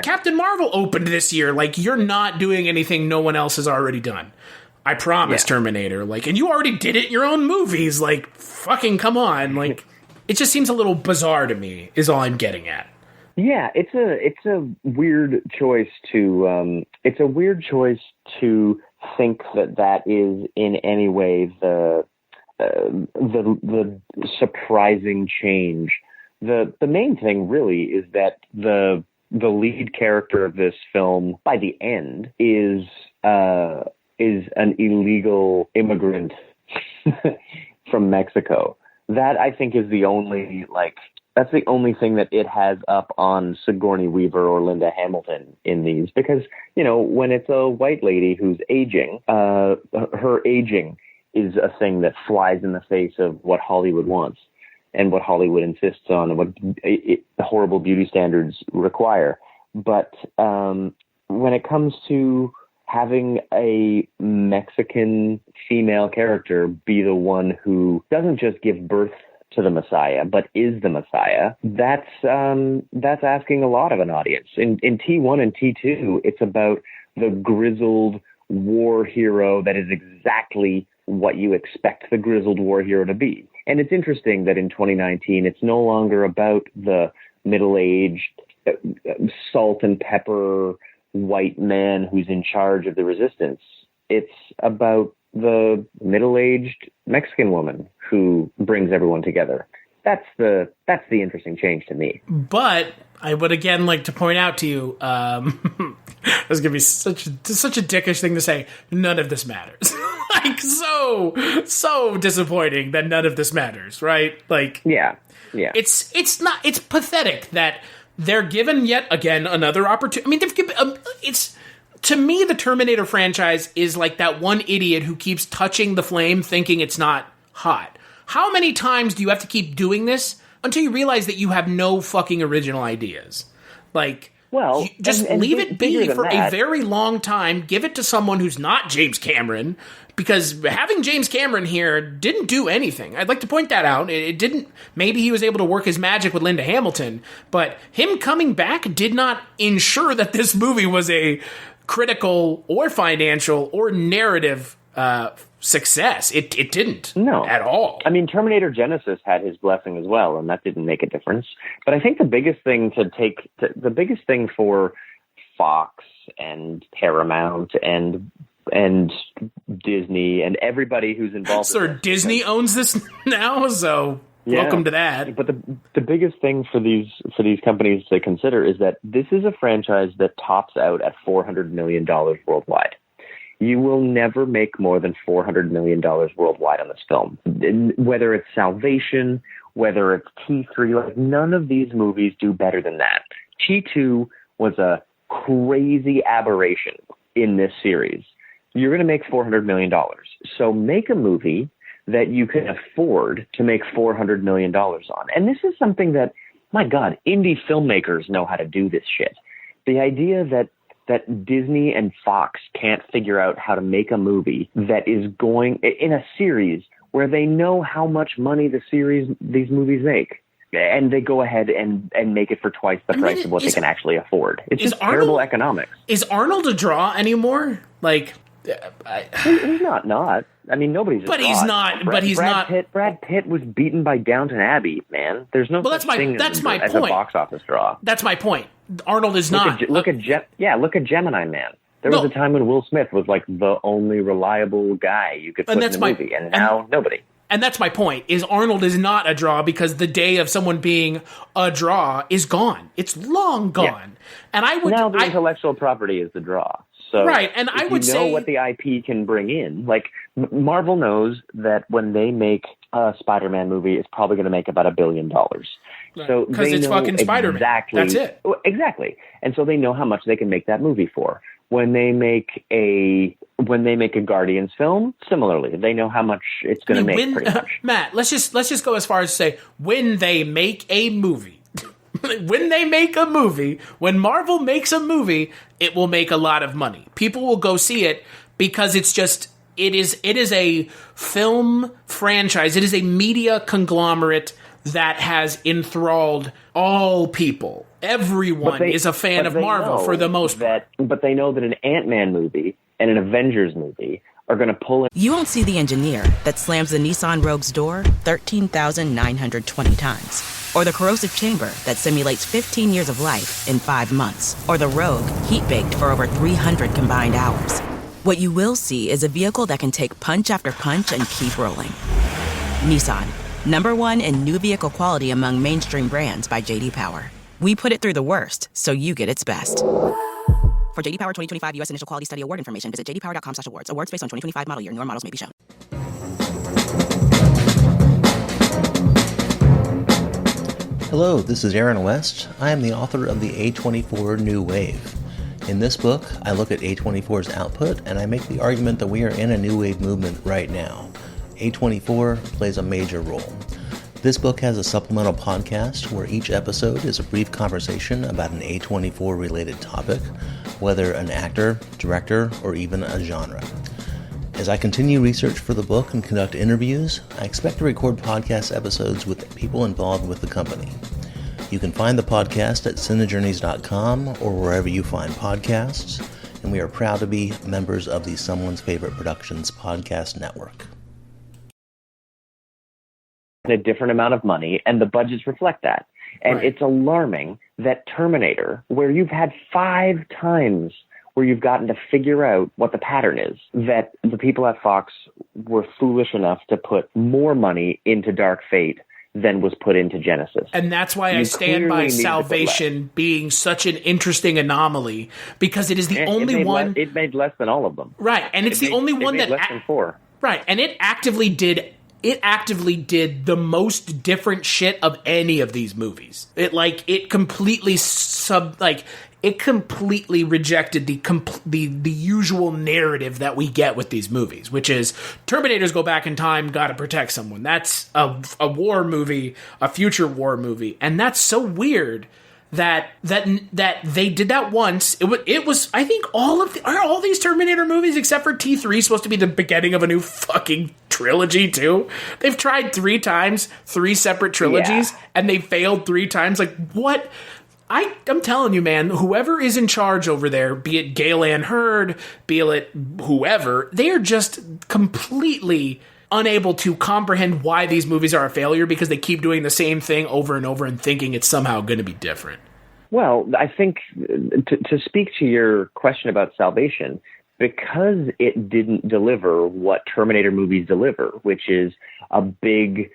Captain Marvel opened this year. Like, you're not doing anything no one else has already done. I promise, Terminator. Like, and you already did it in your own movies. Like, fucking come on. Like, it just seems a little bizarre to me, is all I'm getting at. Yeah, it's a weird choice to think that is in any way the surprising change. The main thing really is that the lead character of this film by the end is an illegal immigrant from Mexico. That, I think, is the only that's the only thing that it has up on Sigourney Weaver or Linda Hamilton in these, because, when it's a white lady who's aging, her aging is a thing that flies in the face of what Hollywood wants and what Hollywood insists on and what horrible beauty standards require. But when it comes to having a Mexican female character be the one who doesn't just give birth to the Messiah, but is the Messiah, that's asking a lot of an audience. In T1 and T2, it's about the grizzled war hero that is exactly what you expect the grizzled war hero to be. And it's interesting that in 2019, it's no longer about the middle-aged, salt and pepper white man who's in charge of the resistance. It's about the middle-aged Mexican woman who brings everyone together. That's the interesting change to me. But I would again like to point out to you, this is gonna be such a dickish thing to say. None of this matters. like so disappointing that none of this matters, right? Like, yeah. It's pathetic that they're given yet again another opportunity. I mean, they've given to me, the Terminator franchise is like that one idiot who keeps touching the flame thinking it's not hot. How many times do you have to keep doing this until you realize that you have no fucking original ideas? Like, well, just leave it be for a very long time. Give it to someone who's not James Cameron, because having James Cameron here didn't do anything. I'd like to point that out. It didn't. Maybe he was able to work his magic with Linda Hamilton, but him coming back did not ensure that this movie was a critical or financial or narrative success. It didn't. No. At all. I mean, Terminator Genesis had his blessing as well, and that didn't make a difference. But I think the biggest thing the biggest thing for Fox and Paramount and Disney and everybody who's involved. Sir, Disney owns this now, so welcome to that. But the biggest thing for these companies to consider is that this is a franchise that tops out at $400 million worldwide. You will never make more than $400 million worldwide on this film. Whether it's Salvation, whether it's T3, like none of these movies do better than that. T2 was a crazy aberration in this series. You're going to make $400 million. So make a movie that you can afford to make $400 million on. And this is something that, my God, indie filmmakers know how to do this shit. The idea that Disney and Fox can't figure out how to make a movie that is going in a series where they know how much money these movies make. And they go ahead and make it for twice the price of what they can actually afford. It's just terrible economics. Is Arnold a draw anymore? Like, he's not. I mean, nobody's. But he's not. Brad Pitt was beaten by Downton Abbey. Man, there's no such thing as a box office draw. That's my point. Arnold is not. Look at Gemini Man. There was a time when Will Smith was like the only reliable guy you could put in the movie, and now nobody. And that's my point, is Arnold is not a draw because the day of someone being a draw is gone. It's long gone. Yeah. And now the intellectual property is the draw. So right, and I would say what the IP can bring in. Like Marvel knows that when they make a Spider-Man movie, it's probably going to make about $1 billion. Right. So because it's fucking Spider-Man. Exactly, that's it. Exactly, and so they know how much they can make that movie for. When they make a Guardians film, similarly, they know how much it's going to make. Pretty much. Matt, let's just go as far as to say when they make a movie. When Marvel makes a movie, it will make a lot of money. People will go see it because it is a film franchise. It is a media conglomerate that has enthralled all people. Everyone is a fan of Marvel for the most part. But they know that an Ant-Man movie and an Avengers movie are going to pull in. You won't see the engineer that slams the Nissan Rogue's door 13,920 times. Or the corrosive chamber that simulates 15 years of life in 5 months. Or the Rogue heat-baked for over 300 combined hours. What you will see is a vehicle that can take punch after punch and keep rolling. Nissan, #1 in new vehicle quality among mainstream brands by J.D. Power. We put it through the worst, so you get its best. For J.D. Power 2025 U.S. Initial Quality Study Award information, visit jdpower.com/awards. Awards based on 2025 model year. Newer models may be shown. Hello, this is Aaron West. I am the author of the A24 New Wave. In this book, I look at A24's output and I make the argument that we are in a new wave movement right now. A24 plays a major role. This book has a supplemental podcast where each episode is a brief conversation about an A24 related topic, whether an actor, director, or even a genre. As I continue research for the book and conduct interviews, I expect to record podcast episodes with people involved with the company. You can find the podcast at cinejourneys.com or wherever you find podcasts, and we are proud to be members of the Someone's Favorite Productions podcast network. A different amount of money, and the budgets reflect that. And It's alarming that Terminator, where you've had 5 times where you've gotten to figure out what the pattern is, that the people at Fox were foolish enough to put more money into Dark Fate than was put into Genesis. And that's why I stand by Salvation being such an interesting anomaly, because it is the only one... It made less than all of them. Right, and it's the only one that... less than 4. Right, and it actively did the most different shit of any of these movies. It completely rejected the usual narrative that we get with these movies, which is Terminators go back in time, gotta protect someone. That's a war movie, a future war movie, and that's so weird that they did that once. It was I think all these Terminator movies except for T3 supposed to be the beginning of a new fucking trilogy too. They've tried 3 times, 3 separate trilogies, and they failed 3 times. Like, what? I'm telling you, man, whoever is in charge over there, be it Gale Ann Hurd, be it whoever, they are just completely unable to comprehend why these movies are a failure because they keep doing the same thing over and over and thinking it's somehow going to be different. Well, I think to speak to your question about Salvation, because it didn't deliver what Terminator movies deliver, which is a big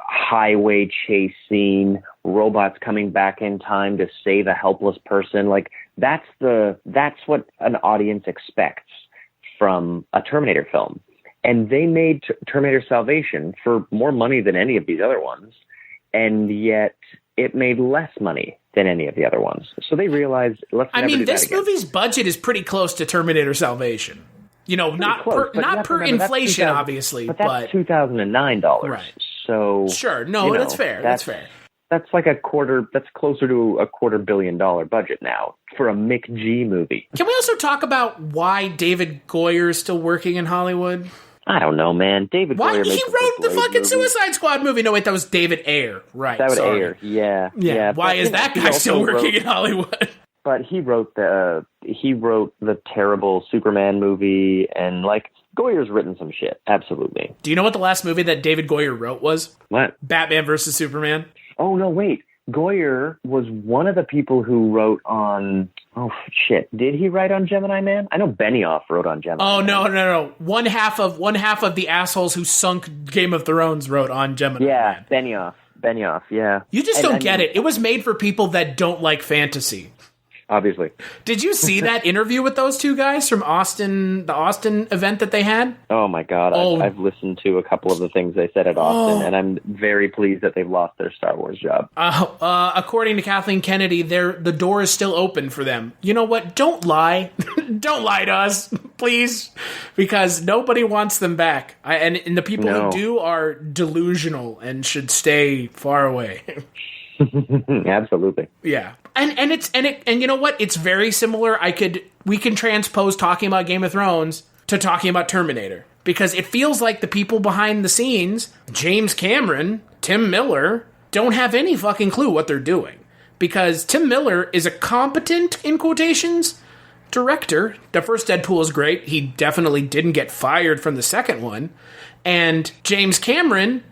highway chase scene, robots coming back in time to save a helpless person. Like that's what an audience expects from a Terminator film. And they made Terminator Salvation for more money than any of these other ones. And yet it made less money than any of the other ones. So they realized, this movie's budget is pretty close to Terminator Salvation. You know, not per inflation, obviously, but that's $2009. Right. So sure, no, that's fair. That's fair. That's like a quarter. That's closer to a $250 million budget now for a Mick G movie. Can we also talk about why David Goyer is still working in Hollywood? I don't know, man. David Goyer. He wrote the fucking movie. Suicide Squad movie. No, wait, that was David Ayer. Right. David Ayer. Yeah. Why is that guy still working in Hollywood? But he wrote the terrible Superman movie, and like Goyer's written some shit. Absolutely. Do you know what the last movie that David Goyer wrote was? What? Batman versus Superman. Oh no, wait. Goyer was one of the people who wrote on. Oh shit! Did he write on Gemini Man? I know Benioff wrote on Gemini. Oh no! One half of the assholes who sunk Game of Thrones wrote on Gemini. Yeah, Man. Benioff. Yeah. You just don't get it. It was made for people that don't like fantasy. Obviously. Did you see that interview with those two guys from Austin, the Austin event that they had? Oh my God. I've listened to a couple of the things they said at Austin, and I'm very pleased that they've lost their Star Wars job. According to Kathleen Kennedy, the door is still open for them. You know what? Don't lie. Don't lie to us, please, because nobody wants them back. And the people who do are delusional and should stay far away. Absolutely. Yeah. And you know what? It's very similar. We can transpose talking about Game of Thrones to talking about Terminator, because it feels like the people behind the scenes, James Cameron, Tim Miller, don't have any fucking clue what they're doing, because Tim Miller is a competent, in quotations, director. The first Deadpool is great. He definitely didn't get fired from the second one. And James Cameron,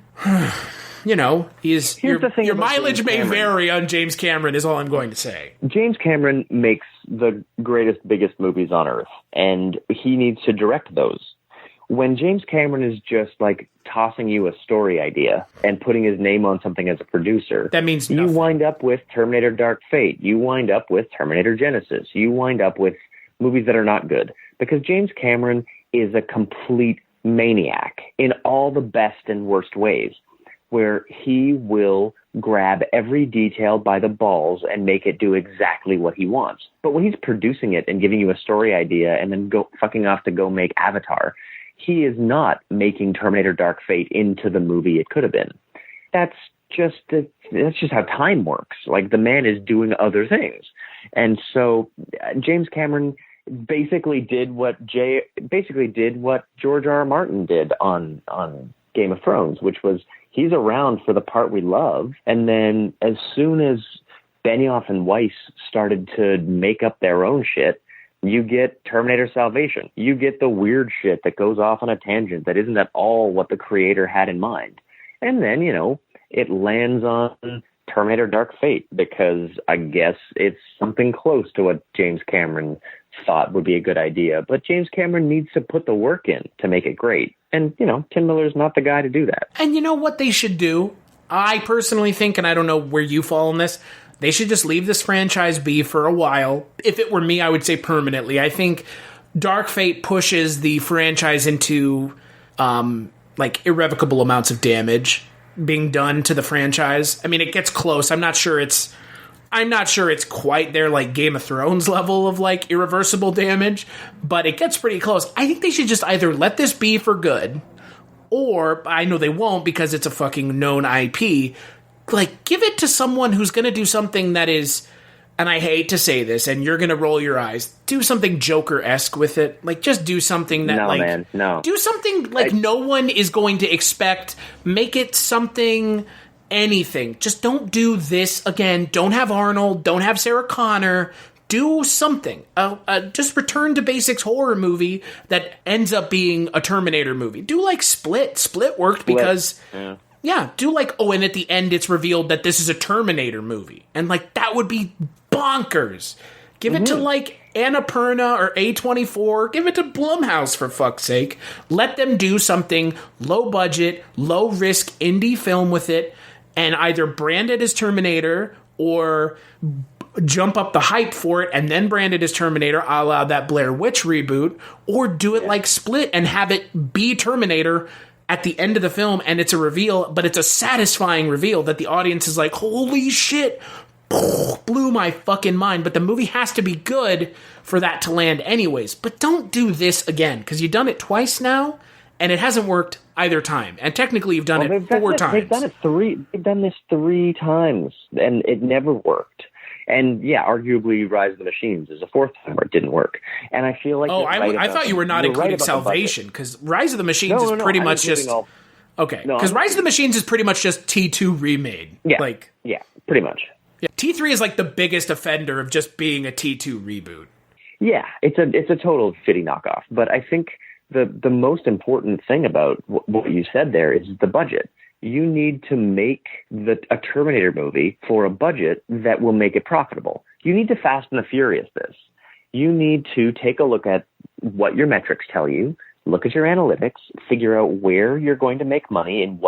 you know, your mileage may vary on James Cameron is all I'm going to say. James Cameron makes the greatest, biggest movies on earth, and he needs to direct those. When James Cameron is just like tossing you a story idea and putting his name on something as a producer, that means nothing. You wind up with Terminator Dark Fate. You wind up with Terminator Genesis. You wind up with movies that are not good, because James Cameron is a complete maniac in all the best and worst ways, where he will grab every detail by the balls and make it do exactly what he wants. But when he's producing it and giving you a story idea and then fucking off to go make Avatar, he is not making Terminator Dark Fate into the movie it could have been. That's just how time works. Like, the man is doing other things. And so James Cameron basically did what George R. Martin did on Game of Thrones, which was, he's around for the part we love, and then as soon as Benioff and Weiss started to make up their own shit, you get Terminator Salvation. You get the weird shit that goes off on a tangent that isn't at all what the creator had in mind. And then, you know, it lands on Terminator Dark Fate, because I guess it's something close to what James Cameron thought would be a good idea. But James Cameron needs to put the work in to make it great. And, you know, Tim Miller's not the guy to do that. And you know what they should do? I personally think, and I don't know where you fall on this, they should just leave this franchise be for a while. If it were me, I would say permanently. I think Dark Fate pushes the franchise into like irrevocable amounts of damage being done to the franchise. I mean, it gets close. I'm not sure it's quite there like Game of Thrones level of like irreversible damage, but it gets pretty close. I think they should just either let this be for good, or I know they won't because it's a fucking known IP. Like, give it to someone who's going to do something that is, and I hate to say this, and you're going to roll your eyes, do something Joker-esque with it. Like, just do something that, do something like no one is going to expect. Make it something, anything. Just don't do this again. Don't have Arnold. Don't have Sarah Connor. Do something. Just return to basics horror movie that ends up being a Terminator movie. Do like Split. Split worked because... Yeah, do like, and at the end it's revealed that this is a Terminator movie. And like, that would be bonkers. Give it to like Annapurna or A24. Give it to Blumhouse, for fuck's sake. Let them do something low budget, low risk indie film with it, and either brand it as Terminator or jump up the hype for it and then brand it as Terminator, a la that Blair Witch reboot, or do it like Split and have it be Terminator at the end of the film, and it's a reveal, but it's a satisfying reveal that the audience is like, holy shit, blew my fucking mind. But the movie has to be good for that to land anyways. But don't do this again, because you've done it twice now, and it hasn't worked either time. And technically you've done it 4 times. They've done this 3 times, and it never worked. And yeah, arguably Rise of the Machines is a 4th time where it didn't work. And I feel like... I thought you were not including Salvation, because Rise of the Machines is pretty much just... Okay, because Rise of the Machines is pretty much just T2 remade. Yeah, pretty much. Yeah, T3 is like the biggest offender of just being a T2 reboot. Yeah, it's a total shitty knockoff. But I think the most important thing about what you said there is the budget. You need to make a Terminator movie for a budget that will make it profitable. You need to Fast and the Furious this. You need to take a look at what your metrics tell you, look at your analytics, figure out where you're going to make money, in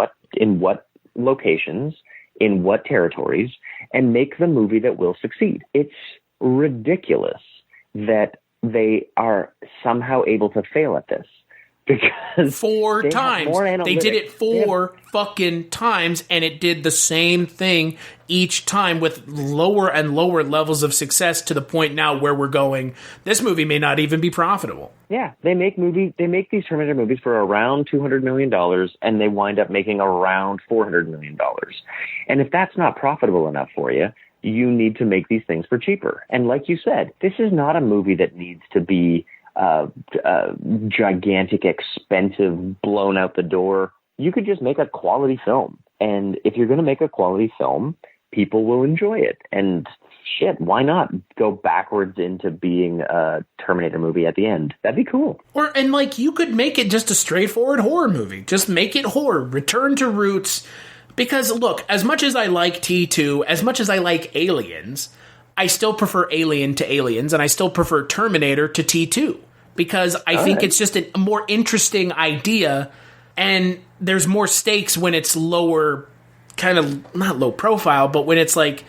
what locations, in what territories, and make the movie that will succeed. It's ridiculous that they are somehow able to fail at this. Because 4 times. They did it 4 fucking times, and it did the same thing each time with lower and lower levels of success, to the point now where we're going, this movie may not even be profitable. Yeah, they make these Terminator movies for around $200 million, and they wind up making around $400 million. And if that's not profitable enough for you, you need to make these things for cheaper. And like you said, this is not a movie that needs to be gigantic, expensive, blown out the door. You could just make a quality film. And if you're going to make a quality film, people will enjoy it. And shit, why not go backwards into being a Terminator movie at the end? That'd be cool. And like, you could make it just a straightforward horror movie. Just make it horror. Return to roots. Because look, as much as I like T2, as much as I like Aliens, I still prefer Alien to Aliens, and I still prefer Terminator to T2, because I think it's just a more interesting idea, and there's more stakes when it's lower, kind of, not low profile, but when it's like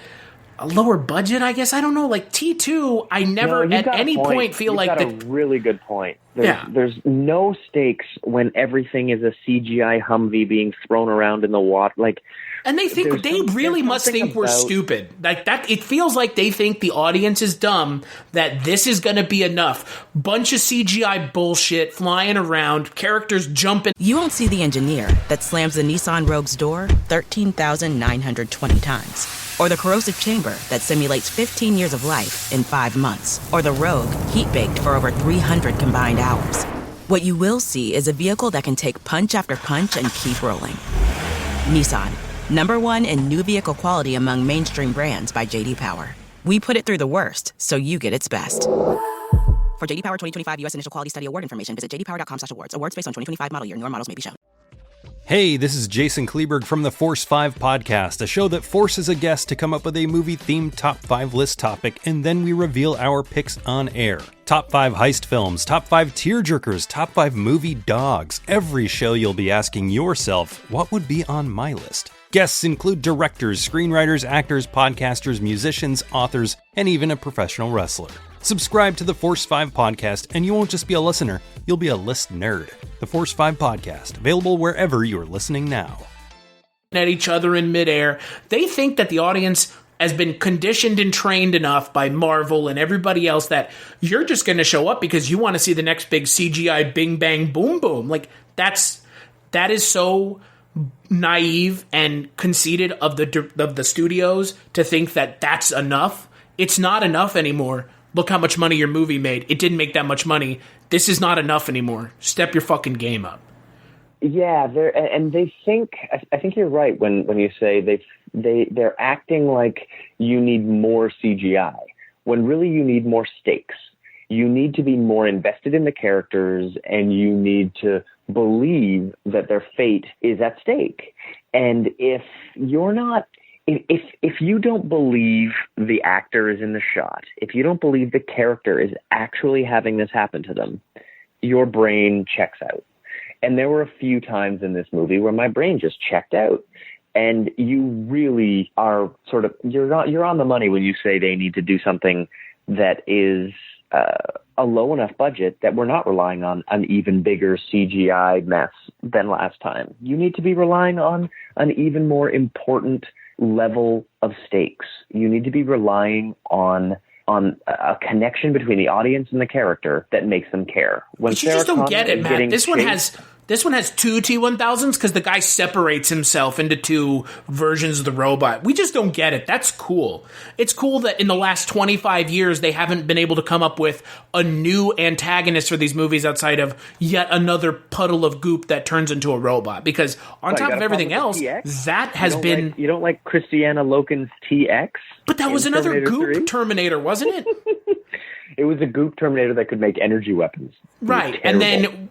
a lower budget, I guess. I don't know, like T2, I never at any point feel like... You've got a really good point. There's no stakes when everything is a CGI Humvee being thrown around in the water, like... And they really must think we're stupid. Like that, it feels like they think the audience is dumb, that this is going to be enough. Bunch of CGI bullshit flying around, characters jumping. You won't see the engineer that slams the Nissan Rogue's door 13,920 times. Or the corrosive chamber that simulates 15 years of life in 5 months. Or the Rogue heat-baked for over 300 combined hours. What you will see is a vehicle that can take punch after punch and keep rolling. Nissan. #1 in new vehicle quality among mainstream brands by J.D. Power. We put it through the worst, so you get its best. For J.D. Power 2025 U.S. Initial Quality Study Award information, visit jdpower.com/awards. Awards based on 2025 model year. Newer models may be shown. Hey, this is Jason Kleberg from the Force 5 podcast, a show that forces a guest to come up with a movie-themed top 5 list topic, and then we reveal our picks on air. Top 5 heist films, top 5 tearjerkers, top 5 movie dogs. Every show you'll be asking yourself, what would be on my list? Guests include directors, screenwriters, actors, podcasters, musicians, authors, and even a professional wrestler. Subscribe to the Force 5 podcast, and you won't just be a listener, you'll be a list nerd. The Force 5 podcast, available wherever you're listening now. At each other in midair, they think that the audience has been conditioned and trained enough by Marvel and everybody else that you're just going to show up because you want to see the next big CGI bing bang boom boom. Like that is so naive and conceited of the studios to think that that's enough. It's not enough anymore. Look how much money your movie made. It didn't make that much money. This is not enough anymore. Step your fucking game up. Yeah, they think. I think you're right when you say they're acting like you need more CGI when really you need more stakes. You need to be more invested in the characters, and you need to believe that their fate is at stake. And if you're not, if you don't believe the actor is in the shot, if you don't believe the character is actually having this happen to them, your brain checks out. And there were a few times in this movie where my brain just checked out. And you really are sort of, you're on the money when you say they need to do something that is a low enough budget that we're not relying on an even bigger CGI mess than last time. You need to be relying on an even more important level of stakes. You need to be relying on a connection between the audience and the character that makes them care. But you just don't get it, Matt. This one has two T-1000s because the guy separates himself into two versions of the robot. We just don't get it. That's cool. It's cool that in the last 25 years they haven't been able to come up with a new antagonist for these movies outside of yet another puddle of goop that turns into a robot. Because on top of everything else, that has been... you don't like Christiana Loken's TX? But that was another Terminator goop 3? Terminator, wasn't it? It was a goop Terminator that could make energy weapons. Right. And then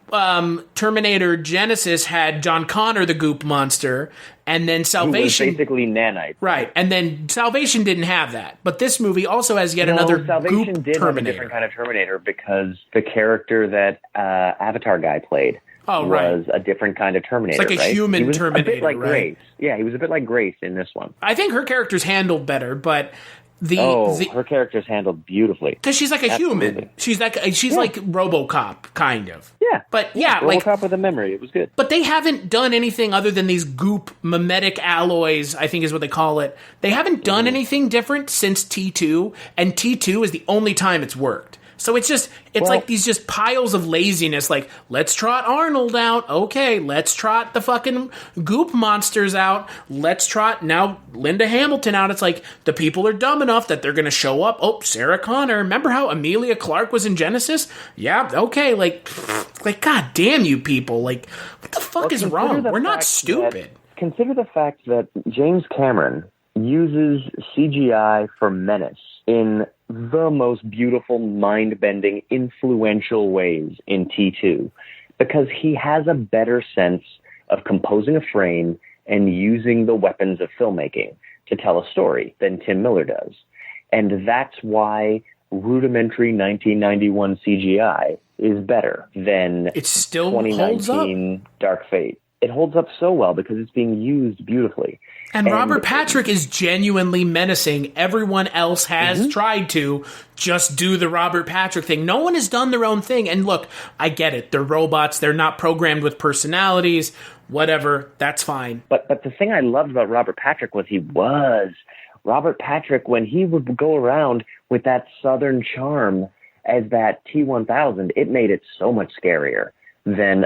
Terminator Genesis had John Connor, the goop monster, and then Salvation... Who was basically nanite. Right. And then Salvation didn't have that. But this movie also has yet another Salvation goop did Terminator. have a different kind of Terminator because the character that Avatar guy played was a different kind of Terminator. It's like a human Terminator, a bit like right? Grace. Yeah, he was a bit like Grace in this one. I think her character's handled better, but... her character's handled beautifully because she's like a human. She's like RoboCop, kind of. Yeah, but RoboCop with a memory. It was good. But they haven't done anything other than these goop mimetic alloys, I think is what they call it. They haven't done anything different since T2, and T2 is the only time it's worked. So it's like these just piles of laziness, like, let's trot Arnold out. Okay, let's trot the fucking goop monsters out. Let's trot now Linda Hamilton out. It's like the people are dumb enough that they're going to show up. Oh, Sarah Connor. Remember how Emilia Clarke was in Genesis? Yeah, okay, like God damn you people. Like, what the fuck is wrong? We're not stupid. Consider the fact that James Cameron uses CGI for menace in the most beautiful, mind-bending, influential ways in T2 because he has a better sense of composing a frame and using the weapons of filmmaking to tell a story than Tim Miller does. And that's why rudimentary 1991 CGI is better than it still 2019 Dark Fate. It holds up so well because it's being used beautifully. And Robert Patrick is genuinely menacing. Everyone else has tried to just do the Robert Patrick thing. No one has done their own thing. And look, I get it. They're robots. They're not programmed with personalities. Whatever. That's fine. But the thing I loved about Robert Patrick was Robert Patrick, when he would go around with that Southern charm as that T-1000, it made it so much scarier than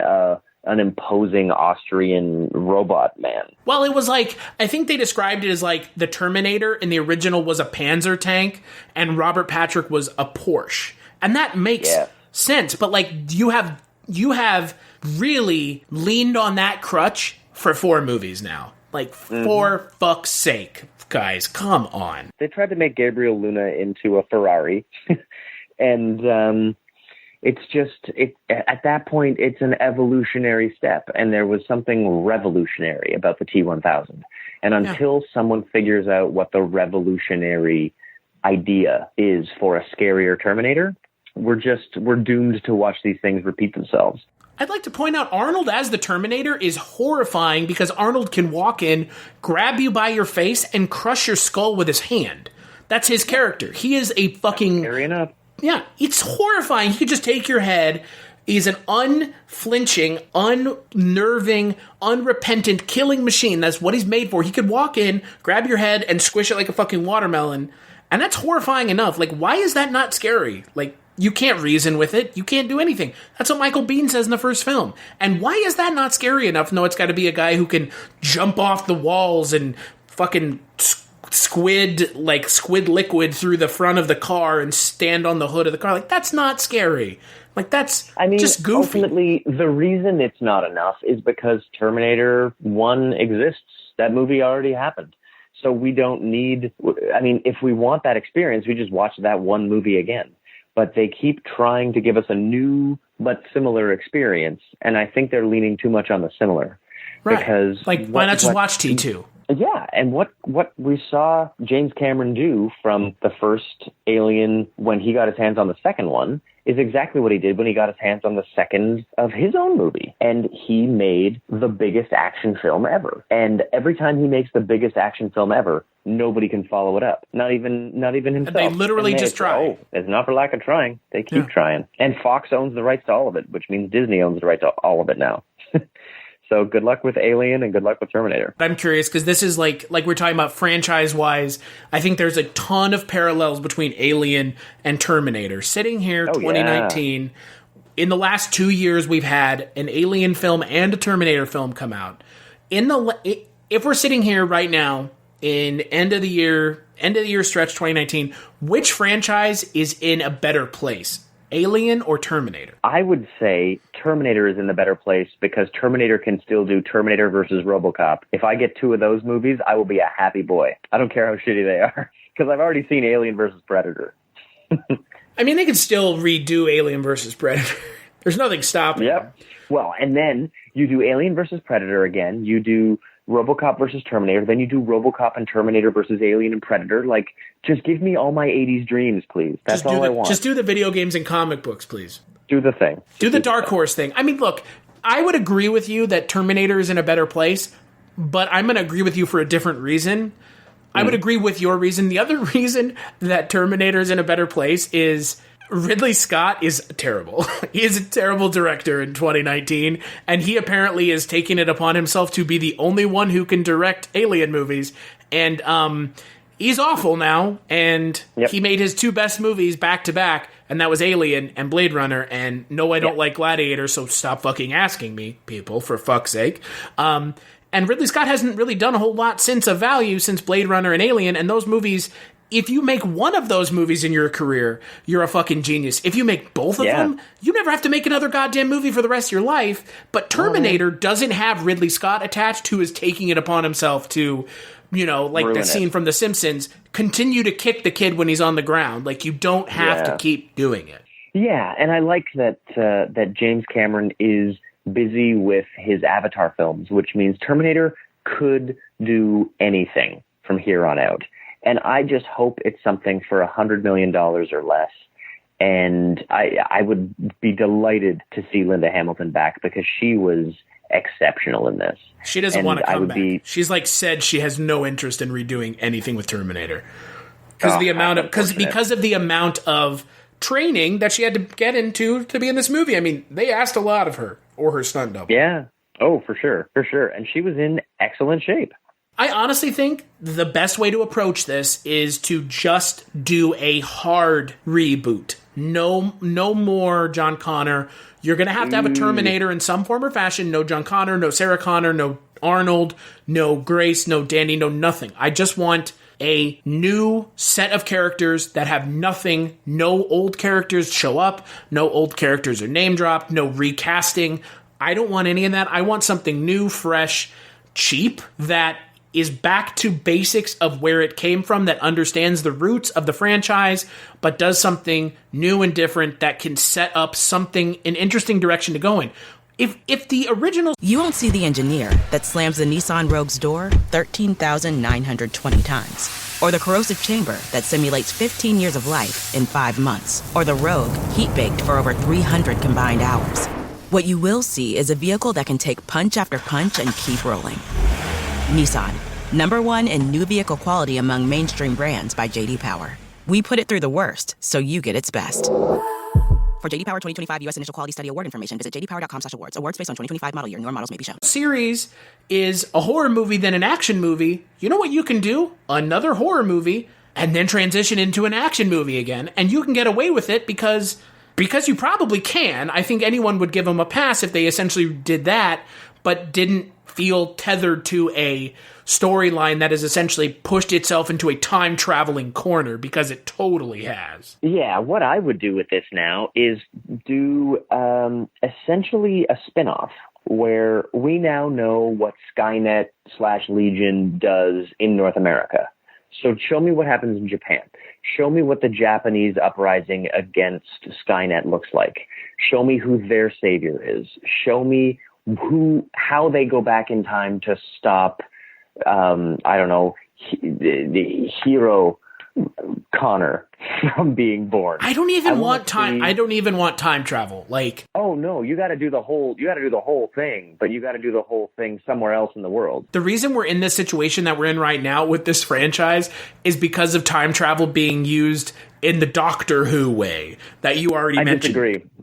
an imposing Austrian robot man. Well, it was like, I think they described it as like the Terminator in the original was a Panzer tank and Robert Patrick was a Porsche. And that makes sense. But like you have really leaned on that crutch for 4 movies now. Like, for fuck's sake, guys, come on. They tried to make Gabriel Luna into a Ferrari. And at that point, it's an evolutionary step, and there was something revolutionary about the T-1000. And until someone figures out what the revolutionary idea is for a scarier Terminator, we're doomed to watch these things repeat themselves. I'd like to point out Arnold as the Terminator is horrifying because Arnold can walk in, grab you by your face, and crush your skull with his hand. That's his character. He is a fucking... Scary enough. Yeah, it's horrifying. He could just take your head. He's an unflinching, unnerving, unrepentant killing machine. That's what he's made for. He could walk in, grab your head, and squish it like a fucking watermelon. And that's horrifying enough. Like, why is that not scary? Like, you can't reason with it. You can't do anything. That's what Michael Biehn says in the first film. And why is that not scary enough? No, it's got to be a guy who can jump off the walls and fucking squid liquid through the front of the car and stand on the hood of the car. Like, that's not scary. Like, that's just goofy. Ultimately, the reason it's not enough is because Terminator 1 exists. That movie already happened. So we don't need, I mean, if we want that experience, we just watch that one movie again. But they keep trying to give us a new but similar experience. And I think they're leaning too much on the similar. Right. Because why not just watch T2? Yeah, and what we saw James Cameron do from the first Alien when he got his hands on the second one is exactly what he did when he got his hands on the second of his own movie. And he made the biggest action film ever. And every time he makes the biggest action film ever, nobody can follow it up. Not even himself. And they literally just try. Oh, it's not for lack of trying. They keep trying. And Fox owns the rights to all of it, which means Disney owns the rights to all of it now. So good luck with Alien and good luck with Terminator. I'm curious because this is like we're talking about franchise-wise. I think there's a ton of parallels between Alien and Terminator. Sitting here, 2019, in the last 2 years, we've had an Alien film and a Terminator film come out. If we're sitting here right now in end of the year stretch 2019, which franchise is in a better place? Alien or Terminator? I would say Terminator is in the better place because Terminator can still do Terminator versus RoboCop. If I get two of those movies, I will be a happy boy. I don't care how shitty they are because I've already seen Alien versus Predator. I mean, they can still redo Alien versus Predator. There's nothing stopping them. Well, and then you do Alien versus Predator again. You do RoboCop versus Terminator. Then you do RoboCop and Terminator versus Alien and Predator. Like, just give me all my 80s dreams, please. That's all I want. Just do the video games and comic books, please. Do the thing. Do the Dark Horse thing. I mean, look, I would agree with you that Terminator is in a better place, but I'm going to agree with you for a different reason. I would agree with your reason. The other reason that Terminator is in a better place is Ridley Scott is terrible. He is a terrible director in 2019, and he apparently is taking it upon himself to be the only one who can direct Alien movies. And he's awful now, and he made his two best movies back-to-back, and that was Alien and Blade Runner, and no, I don't like Gladiator, so stop fucking asking me, people, for fuck's sake. And Ridley Scott hasn't really done a whole lot since of value since Blade Runner and Alien, and those movies... If you make one of those movies in your career, you're a fucking genius. If you make both of them, you never have to make another goddamn movie for the rest of your life. But Terminator doesn't have Ridley Scott attached, who is taking it upon himself to, you know, like the scene from The Simpsons, continue to kick the kid when he's on the ground. Like, you don't have to keep doing it. Yeah, and I like that that James Cameron is busy with his Avatar films, which means Terminator could do anything from here on out. And I just hope it's something for $100 million or less. And I would be delighted to see Linda Hamilton back because she was exceptional in this. She doesn't want to come back. She's like said she has no interest in redoing anything with Terminator because of the amount of training that she had to get into to be in this movie. I mean, they asked a lot of her or her stunt double. Yeah. Oh, for sure. For sure. And she was in excellent shape. I honestly think the best way to approach this is to just do a hard reboot. No more John Connor. You're going to have a Terminator in some form or fashion. No John Connor, no Sarah Connor, no Arnold, no Grace, no Danny, no nothing. I just want a new set of characters that have nothing. No old characters show up. No old characters are name dropped. No recasting. I don't want any of that. I want something new, fresh, cheap, that is back to basics of where it came from, that understands the roots of the franchise, but does something new and different that can set up something, an interesting direction to go in. If the original... You won't see the engineer that slams the Nissan Rogue's door 13,920 times. Or the corrosive chamber that simulates 15 years of life in 5 months. Or the Rogue heat-baked for over 300 combined hours. What you will see is a vehicle that can take punch after punch and keep rolling. Nissan, #1 in new vehicle quality among mainstream brands by J.D. Power. We put it through the worst, so you get its best. For J.D. Power 2025 U.S. Initial Quality Study Award information, visit jdpower.com/awards. Awards based on 2025 model year. Newer models may be shown. Series is a horror movie, then an action movie. You know what you can do? Another horror movie, and then transition into an action movie again. And you can get away with it because you probably can. I think anyone would give them a pass if they essentially did that, but didn't feel tethered to a storyline that has essentially pushed itself into a time-traveling corner, because it totally has. Yeah, what I would do with this now is do essentially a spin-off where we now know what Skynet/Legion does in North America. So show me what happens in Japan. Show me what the Japanese uprising against Skynet looks like. Show me who their savior is. Show me how they go back in time to stop, the hero Connor from being born. I don't even want time travel. Oh no, you got to do the whole thing, but you got to do the whole thing somewhere else in the world. The reason we're in this situation that we're in right now with this franchise is because of time travel being used in the Doctor Who way that you already mentioned.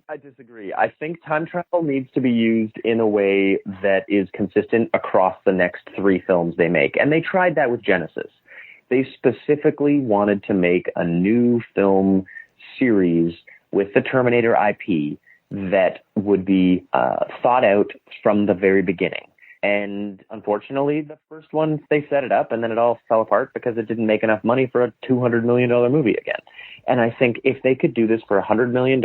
I disagree. I think time travel needs to be used in a way that is consistent across the next 3 films they make. And they tried that with Genesis. They specifically wanted to make a new film series with the Terminator IP that would be thought out from the very beginning. And unfortunately, the first one, they set it up and then it all fell apart because it didn't make enough money for a $200 million movie again. And I think if they could do this for $100 million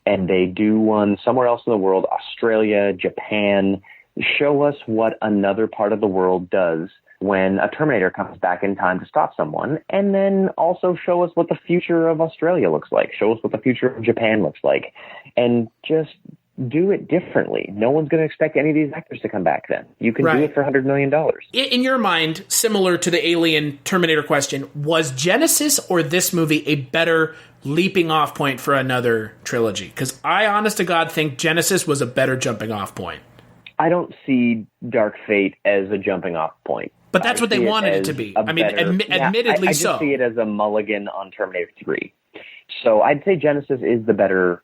and they do one somewhere else in the world, Australia, Japan, show us what another part of the world does when a Terminator comes back in time to stop someone, and then also show us what the future of Australia looks like, show us what the future of Japan looks like, and just do it differently. No one's going to expect any of these actors to come back then. You can do it for $100 million. In your mind, similar to the Alien Terminator question, was Genesis or this movie a better leaping off point for another trilogy? Because I, honest to God, think Genesis was a better jumping off point. I don't see Dark Fate as a jumping off point. But that's what they wanted it to be. I mean, admittedly so. I just see it as a mulligan on Terminator 3. So I'd say Genesis is the better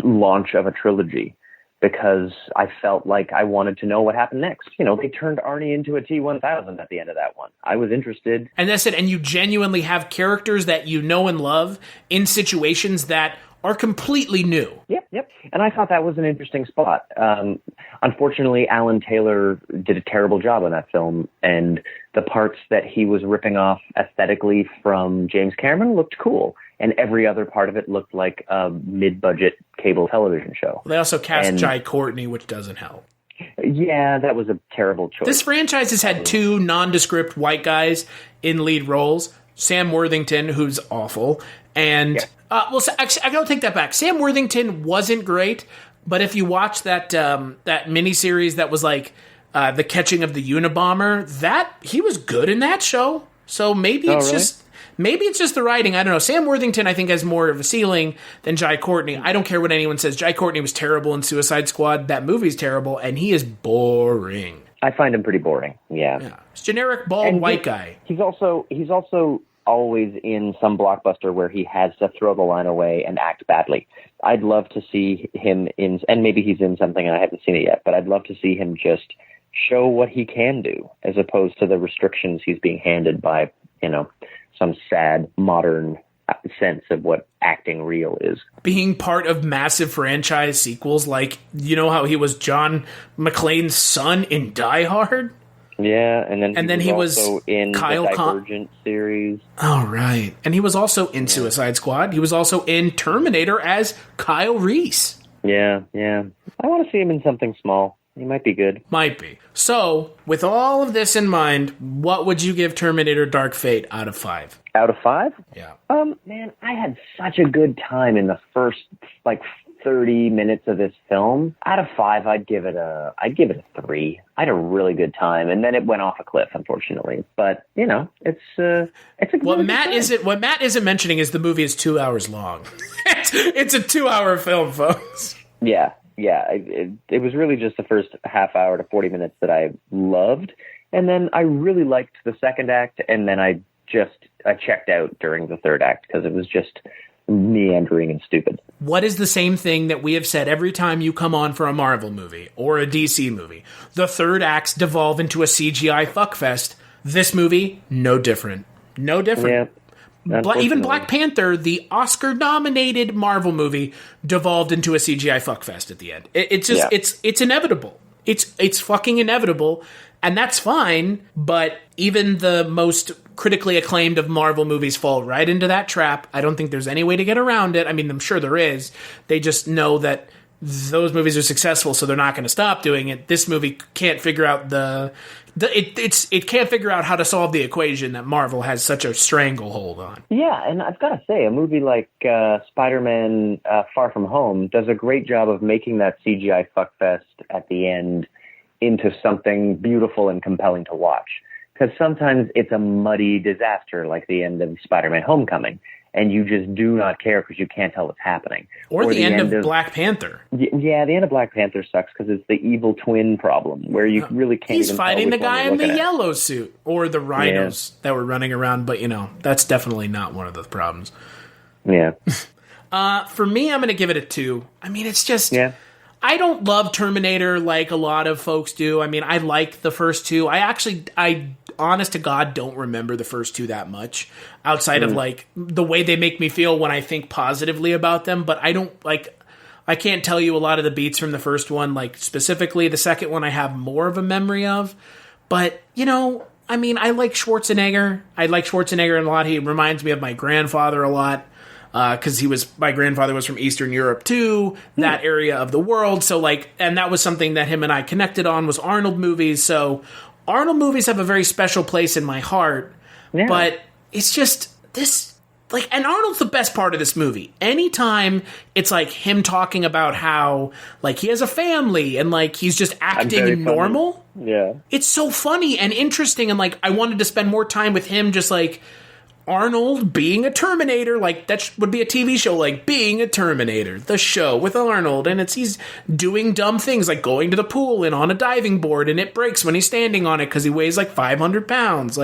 launch of a trilogy, because I felt like I wanted to know what happened next. You know, they turned Arnie into a T-1000 at the end of that one. I was interested. And that's it. And you genuinely have characters that you know and love in situations that are completely new. Yep. And I thought that was an interesting spot. Unfortunately, Alan Taylor did a terrible job on that film, and the parts that he was ripping off aesthetically from James Cameron looked cool, and every other part of it looked like a mid-budget cable television show. They also cast Jai Courtney, which doesn't help. Yeah, that was a terrible choice. This franchise has had 2 nondescript white guys in lead roles. Sam Worthington, who's awful, and... actually, I don't take that back. Sam Worthington wasn't great, but if you watch that miniseries that was like The Catching of the Unabomber, he was good in that show. So maybe it's just the writing. I don't know. Sam Worthington, I think, has more of a ceiling than Jai Courtney. I don't care what anyone says. Jai Courtney was terrible in Suicide Squad. That movie's terrible, and he is boring. I find him pretty boring. Yeah. It's generic bald white guy. He's also always in some blockbuster where he has to throw the line away and act badly. I'd love to see him in, and maybe he's in something and I haven't seen it yet, but I'd love to see him just show what he can do, as opposed to the restrictions he's being handed by, some sad modern sense of what acting real is. Being part of massive franchise sequels, like, how he was John McClane's son in Die Hard? Yeah, and then he was also in the Divergent series. Oh, right. And he was also in Suicide Squad. He was also in Terminator as Kyle Reese. Yeah. I want to see him in something small. He might be good. Might be. So, with all of this in mind, what would you give Terminator Dark Fate out of 5? Out of 5? Yeah. Man, I had such a good time in the first, 30 minutes of this film. Out of 5, I'd give it a 3. I had a really good time, and then it went off a cliff, unfortunately. But it's a good what Matt isn't mentioning is the movie is 2 hours long. It's a 2-hour film, folks. Yeah, yeah, it was really just the first half hour to 40 minutes that I loved. And then I really liked the second act. And then I checked out during the third act because it was just meandering and stupid. What is the same thing that we have said every time you come on for a Marvel movie or a DC movie? The third acts devolve into a CGI fuckfest. This movie, no different. No different. Yeah, even Black Panther, the Oscar-nominated Marvel movie, devolved into a CGI fuckfest at the end. It's just, it's inevitable. It's fucking inevitable, and that's fine, but even the most critically acclaimed of Marvel movies fall right into that trap. I don't think there's any way to get around it. I mean, I'm sure there is. They just know that those movies are successful, so they're not going to stop doing it. This movie can't figure out it can't figure out how to solve the equation that Marvel has such a stranglehold on. Yeah, and I've got to say, a movie like Spider-Man Far From Home does a great job of making that CGI fuckfest at the end into something beautiful and compelling to watch. Because sometimes it's a muddy disaster like the end of Spider-Man Homecoming, and you just do not care because you can't tell what's happening. Or the end of Black Panther. Yeah, the end of Black Panther sucks because it's the evil twin problem where you really can't He's even fighting tell the guy in the at. yellow suit or the rhinos that were running around, but, that's definitely not one of the problems. Yeah. For me, I'm going to give it a 2. I mean, it's just... Yeah. I don't love Terminator like a lot of folks do. I mean, I like the first two. I honest to God, don't remember the first two that much outside of like the way they make me feel when I think positively about them. But I can't tell you a lot of the beats from the first one, like specifically the second one I have more of a memory of. But, I mean, I like Schwarzenegger. I like Schwarzenegger a lot. He reminds me of my grandfather a lot. Because my grandfather was from Eastern Europe too, that area of the world. So and that was something that him and I connected on was Arnold movies. So Arnold movies have a very special place in my heart. Yeah. But it's just this, and Arnold's the best part of this movie. Anytime it's him talking about how he has a family and he's just acting normal. Yeah. It's so funny and interesting. And I wanted to spend more time with him just Arnold being a Terminator, that would be a TV show, Being a Terminator, the show with Arnold, and he's doing dumb things like going to the pool and on a diving board, and it breaks when he's standing on it because he weighs 500 pounds.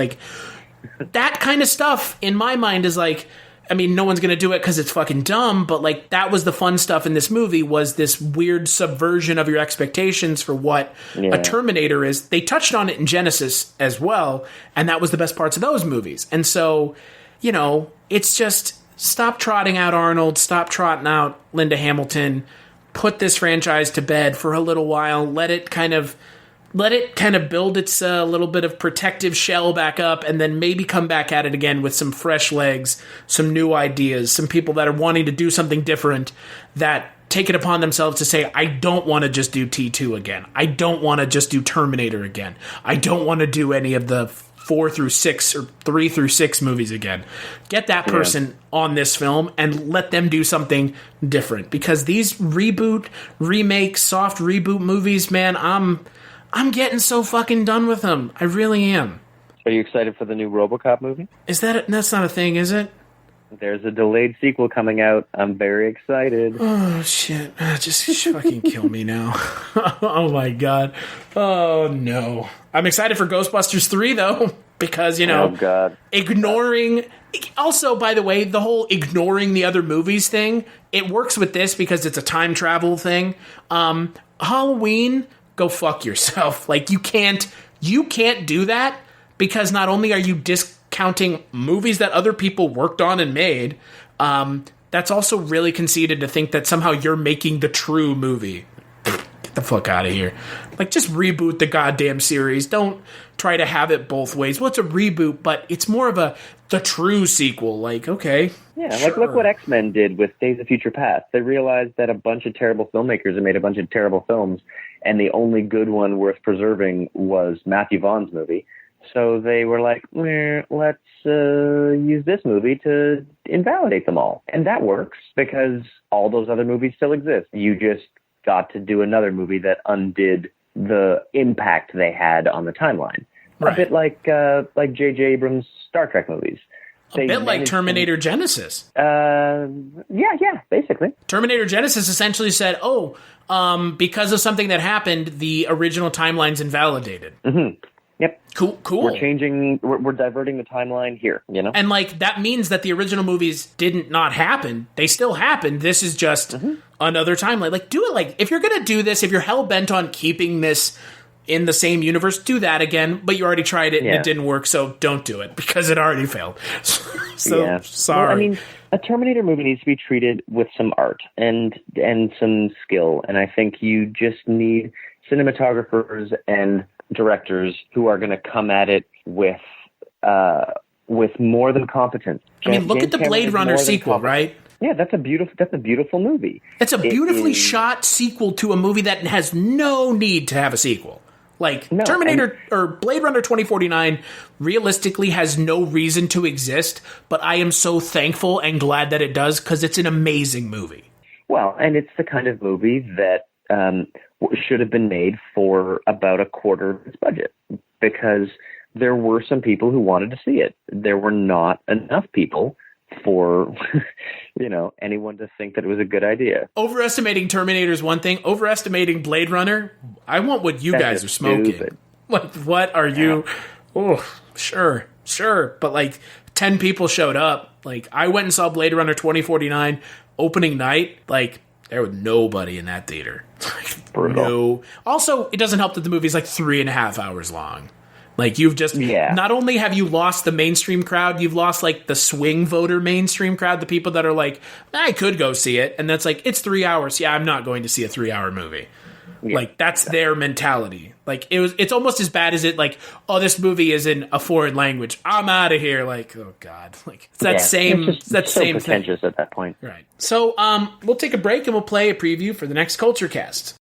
That kind of stuff, in my mind, is I mean, no one's going to do it because it's fucking dumb, but that was the fun stuff in this movie, was this weird subversion of your expectations for what a Terminator is. They touched on it in Genesis as well, and that was the best parts of those movies. And so, it's just stop trotting out Arnold, stop trotting out Linda Hamilton, put this franchise to bed for a little while, let it kind of build its little bit of protective shell back up, and then maybe come back at it again with some fresh legs, some new ideas, some people that are wanting to do something different, that take it upon themselves to say, I don't want to just do T2 again. I don't want to just do Terminator again. I don't want to do any of the 4 through 6 or 3 through 6 movies again. Get that person on this film and let them do something different. Because these remake, soft reboot movies, man, I'm getting so fucking done with them. I really am. Are you excited for the new RoboCop movie? That's not a thing, is it? There's a delayed sequel coming out. I'm very excited. Oh, shit. Just fucking kill me now. Oh, my God. Oh, no. I'm excited for Ghostbusters 3, though, because, oh, God. ignoring... Also, by the way, the whole ignoring the other movies thing, it works with this because it's a time travel thing. Halloween... Go fuck yourself. You can't do that, because not only are you discounting movies that other people worked on and made, that's also really conceited to think that somehow you're making the true movie. Get the fuck out of here. Just reboot the goddamn series. Don't try to have it both ways. Well, it's a reboot, but it's more of the true sequel. Okay. Yeah, sure. look what X-Men did with Days of Future Past. They realized that a bunch of terrible filmmakers had made a bunch of terrible films, and the only good one worth preserving was Matthew Vaughn's movie. So they were like, let's use this movie to invalidate them all. And that works because all those other movies still exist. You just got to do another movie that undid the impact they had on the timeline. Right. A bit like J.J. Abrams' Star Trek movies. they bit like Terminator Genesis. Yeah, basically. Terminator Genesis essentially said, because of something that happened, the original timeline's invalidated. Mm-hmm. Yep. Cool. We're diverting the timeline here, you know? And, like, that means that the original movies didn't not happen. They still happened. This is just another timeline. Like, do it, like, if you're gonna do this, if you're hell-bent on keeping this in the same universe, do that again, but you already tried it and it didn't work, so don't do it, because it already failed. Sorry. Well, I mean, a Terminator movie needs to be treated with some art and some skill, and I think you just need cinematographers and directors who are going to come at it with more than competence. I mean, look at the Blade Runner sequel, right? Yeah, that's a beautiful movie. It's a beautifully shot sequel to a movie that has no need to have a sequel. Like, Terminator or Blade Runner 2049 realistically has no reason to exist, but I am so thankful and glad that it does, because it's an amazing movie. Well, and it's the kind of movie that should have been made for about a quarter of its budget, because there were some people who wanted to see it. There were not enough people for anyone to think that it was a good idea. Overestimating Terminator is one thing. Overestimating Blade Runner, I want what you guys are smoking. Stupid. Like, what are you? Oh, sure. But like 10 people showed up. Like, I went and saw Blade Runner 2049 opening night. Like, there was nobody in that theater. No. Also, it doesn't help that the movie's like 3.5 hours long. Like, you've just, not only have you lost the mainstream crowd, you've lost, like, the swing voter mainstream crowd, the people that are like, I could go see it. And that's like, it's 3 hours. Yeah, I'm not going to see a 3-hour movie. Yeah. Like, that's their mentality. Like, it's almost as bad as it, like, this movie is in a foreign language. I'm out of here. Like, oh, God. Like, it's that same, it's that so same pretentious thing. At that point. Right. So, we'll take a break and we'll play a preview for the next Culture Cast.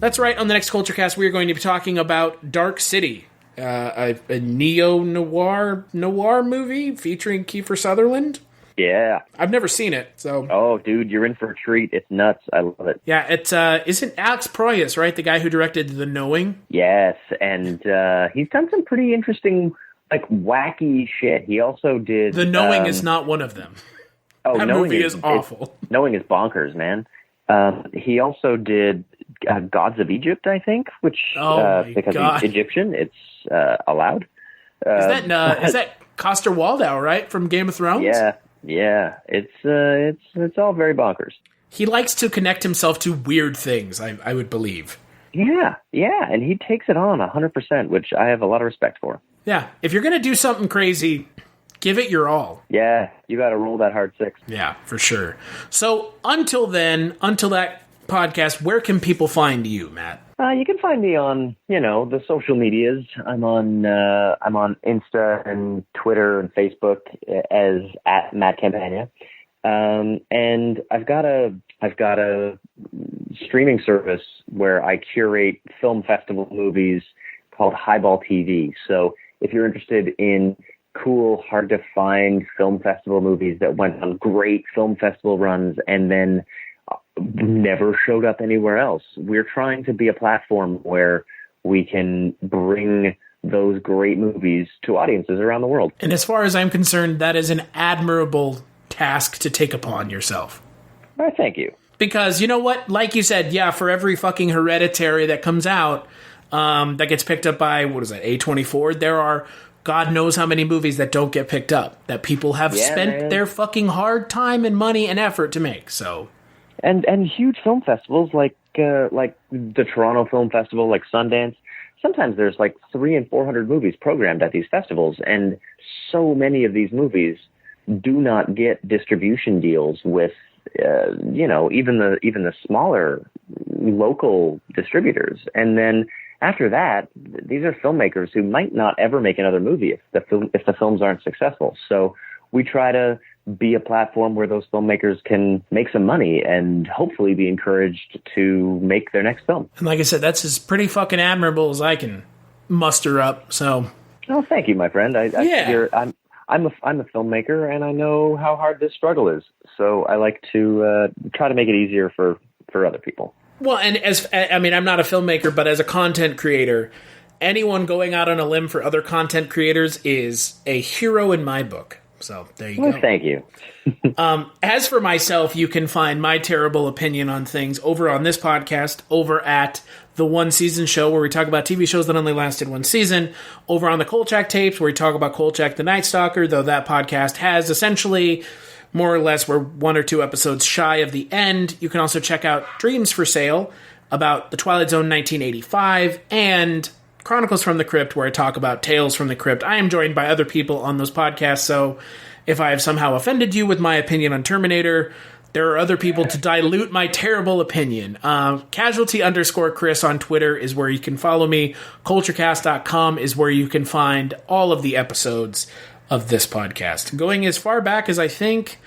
That's right. On the next Culture Cast, we are going to be talking about Dark City, a neo-noir movie featuring Kiefer Sutherland. Yeah. I've never seen it, so... Oh, dude, you're in for a treat. It's nuts. I love it. Yeah, it isn't Alex Proyas, right? The guy who directed The Knowing? Yes, and he's done some pretty interesting, like, wacky shit. He also did... The Knowing is not one of them. Oh, that movie is awful. Knowing is bonkers, man. He also did Gods of Egypt, I think, which because he's Egyptian, it's allowed. Is that Coster Waldau, right, from Game of Thrones? Yeah, it's all very bonkers. He likes to connect himself to weird things, I would believe. Yeah, and he takes it on 100%, which I have a lot of respect for. Yeah, if you're going to do something crazy, give it your all. Yeah, you got to roll that hard 6. Yeah, for sure. So until that podcast, where can people find you, Matt? You can find me on, the social medias. I'm on Insta and Twitter and Facebook as @Matt Campagna. And I've got a streaming service where I curate film festival movies called Highball TV. So if you're interested in cool, hard to find film festival movies that went on great film festival runs and then never showed up anywhere else, we're trying to be a platform where we can bring those great movies to audiences around the world. And as far as I'm concerned, that is an admirable task to take upon yourself. Well, thank you. Because you know what? Like you said, yeah, for every fucking Hereditary that comes out, that gets picked up by, A24, there are God knows how many movies that don't get picked up, that people have spent their fucking hard time and money and effort to make. So, and huge film festivals like the Toronto Film Festival, like Sundance. Sometimes there's like 300 and 400 movies programmed at these festivals, and so many of these movies do not get distribution deals with, even the smaller local distributors. And then after that, these are filmmakers who might not ever make another movie if the films aren't successful. So we try to be a platform where those filmmakers can make some money and hopefully be encouraged to make their next film. And like I said, that's as pretty fucking admirable as I can muster up. So, oh, thank you, my friend. I figure I'm a filmmaker, and I know how hard this struggle is. So I like to try to make it easier for other people. Well, and I'm not a filmmaker, but as a content creator, anyone going out on a limb for other content creators is a hero in my book. So there you go. Thank you. As for myself, you can find my terrible opinion on things over on this podcast, over at the One Season Show, where we talk about TV shows that only lasted one season, over on the Kolchak Tapes, where we talk about Kolchak the Night Stalker, though that podcast has essentially, more or less, we're 1 or 2 episodes shy of the end. You can also check out Dreams for Sale, about The Twilight Zone 1985, and Chronicles from the Crypt, where I talk about Tales from the Crypt. I am joined by other people on those podcasts, so if I have somehow offended you with my opinion on Terminator, there are other people to dilute my terrible opinion. Casualty_Chris on Twitter is where you can follow me. Culturecast.com is where you can find all of the episodes of this podcast. Going as far back as I think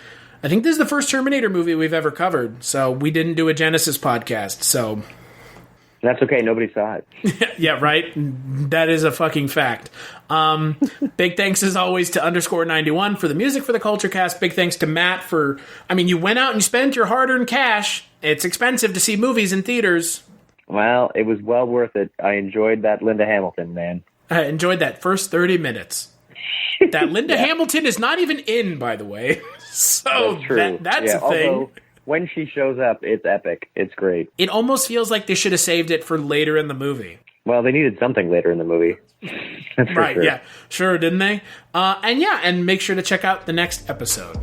this is the first Terminator movie we've ever covered, so we didn't do a Genesis podcast, so that's okay. Nobody saw it. Yeah, right? That is a fucking fact. Big thanks, as always, to _91 for the music for the Culture Cast. Big thanks to Matt for... you went out and you spent your hard-earned cash. It's expensive to see movies in theaters. Well, it was well worth it. I enjoyed that Linda Hamilton, man. I enjoyed that first 30 minutes. That Linda Hamilton is not even in, by the way. So that's true. That's a thing. Although, when she shows up, it's epic. It's great. It almost feels like they should have saved it for later in the movie. Well, they needed something later in the movie. That's right, sure. Yeah. Sure, didn't they? And make sure to check out the next episode.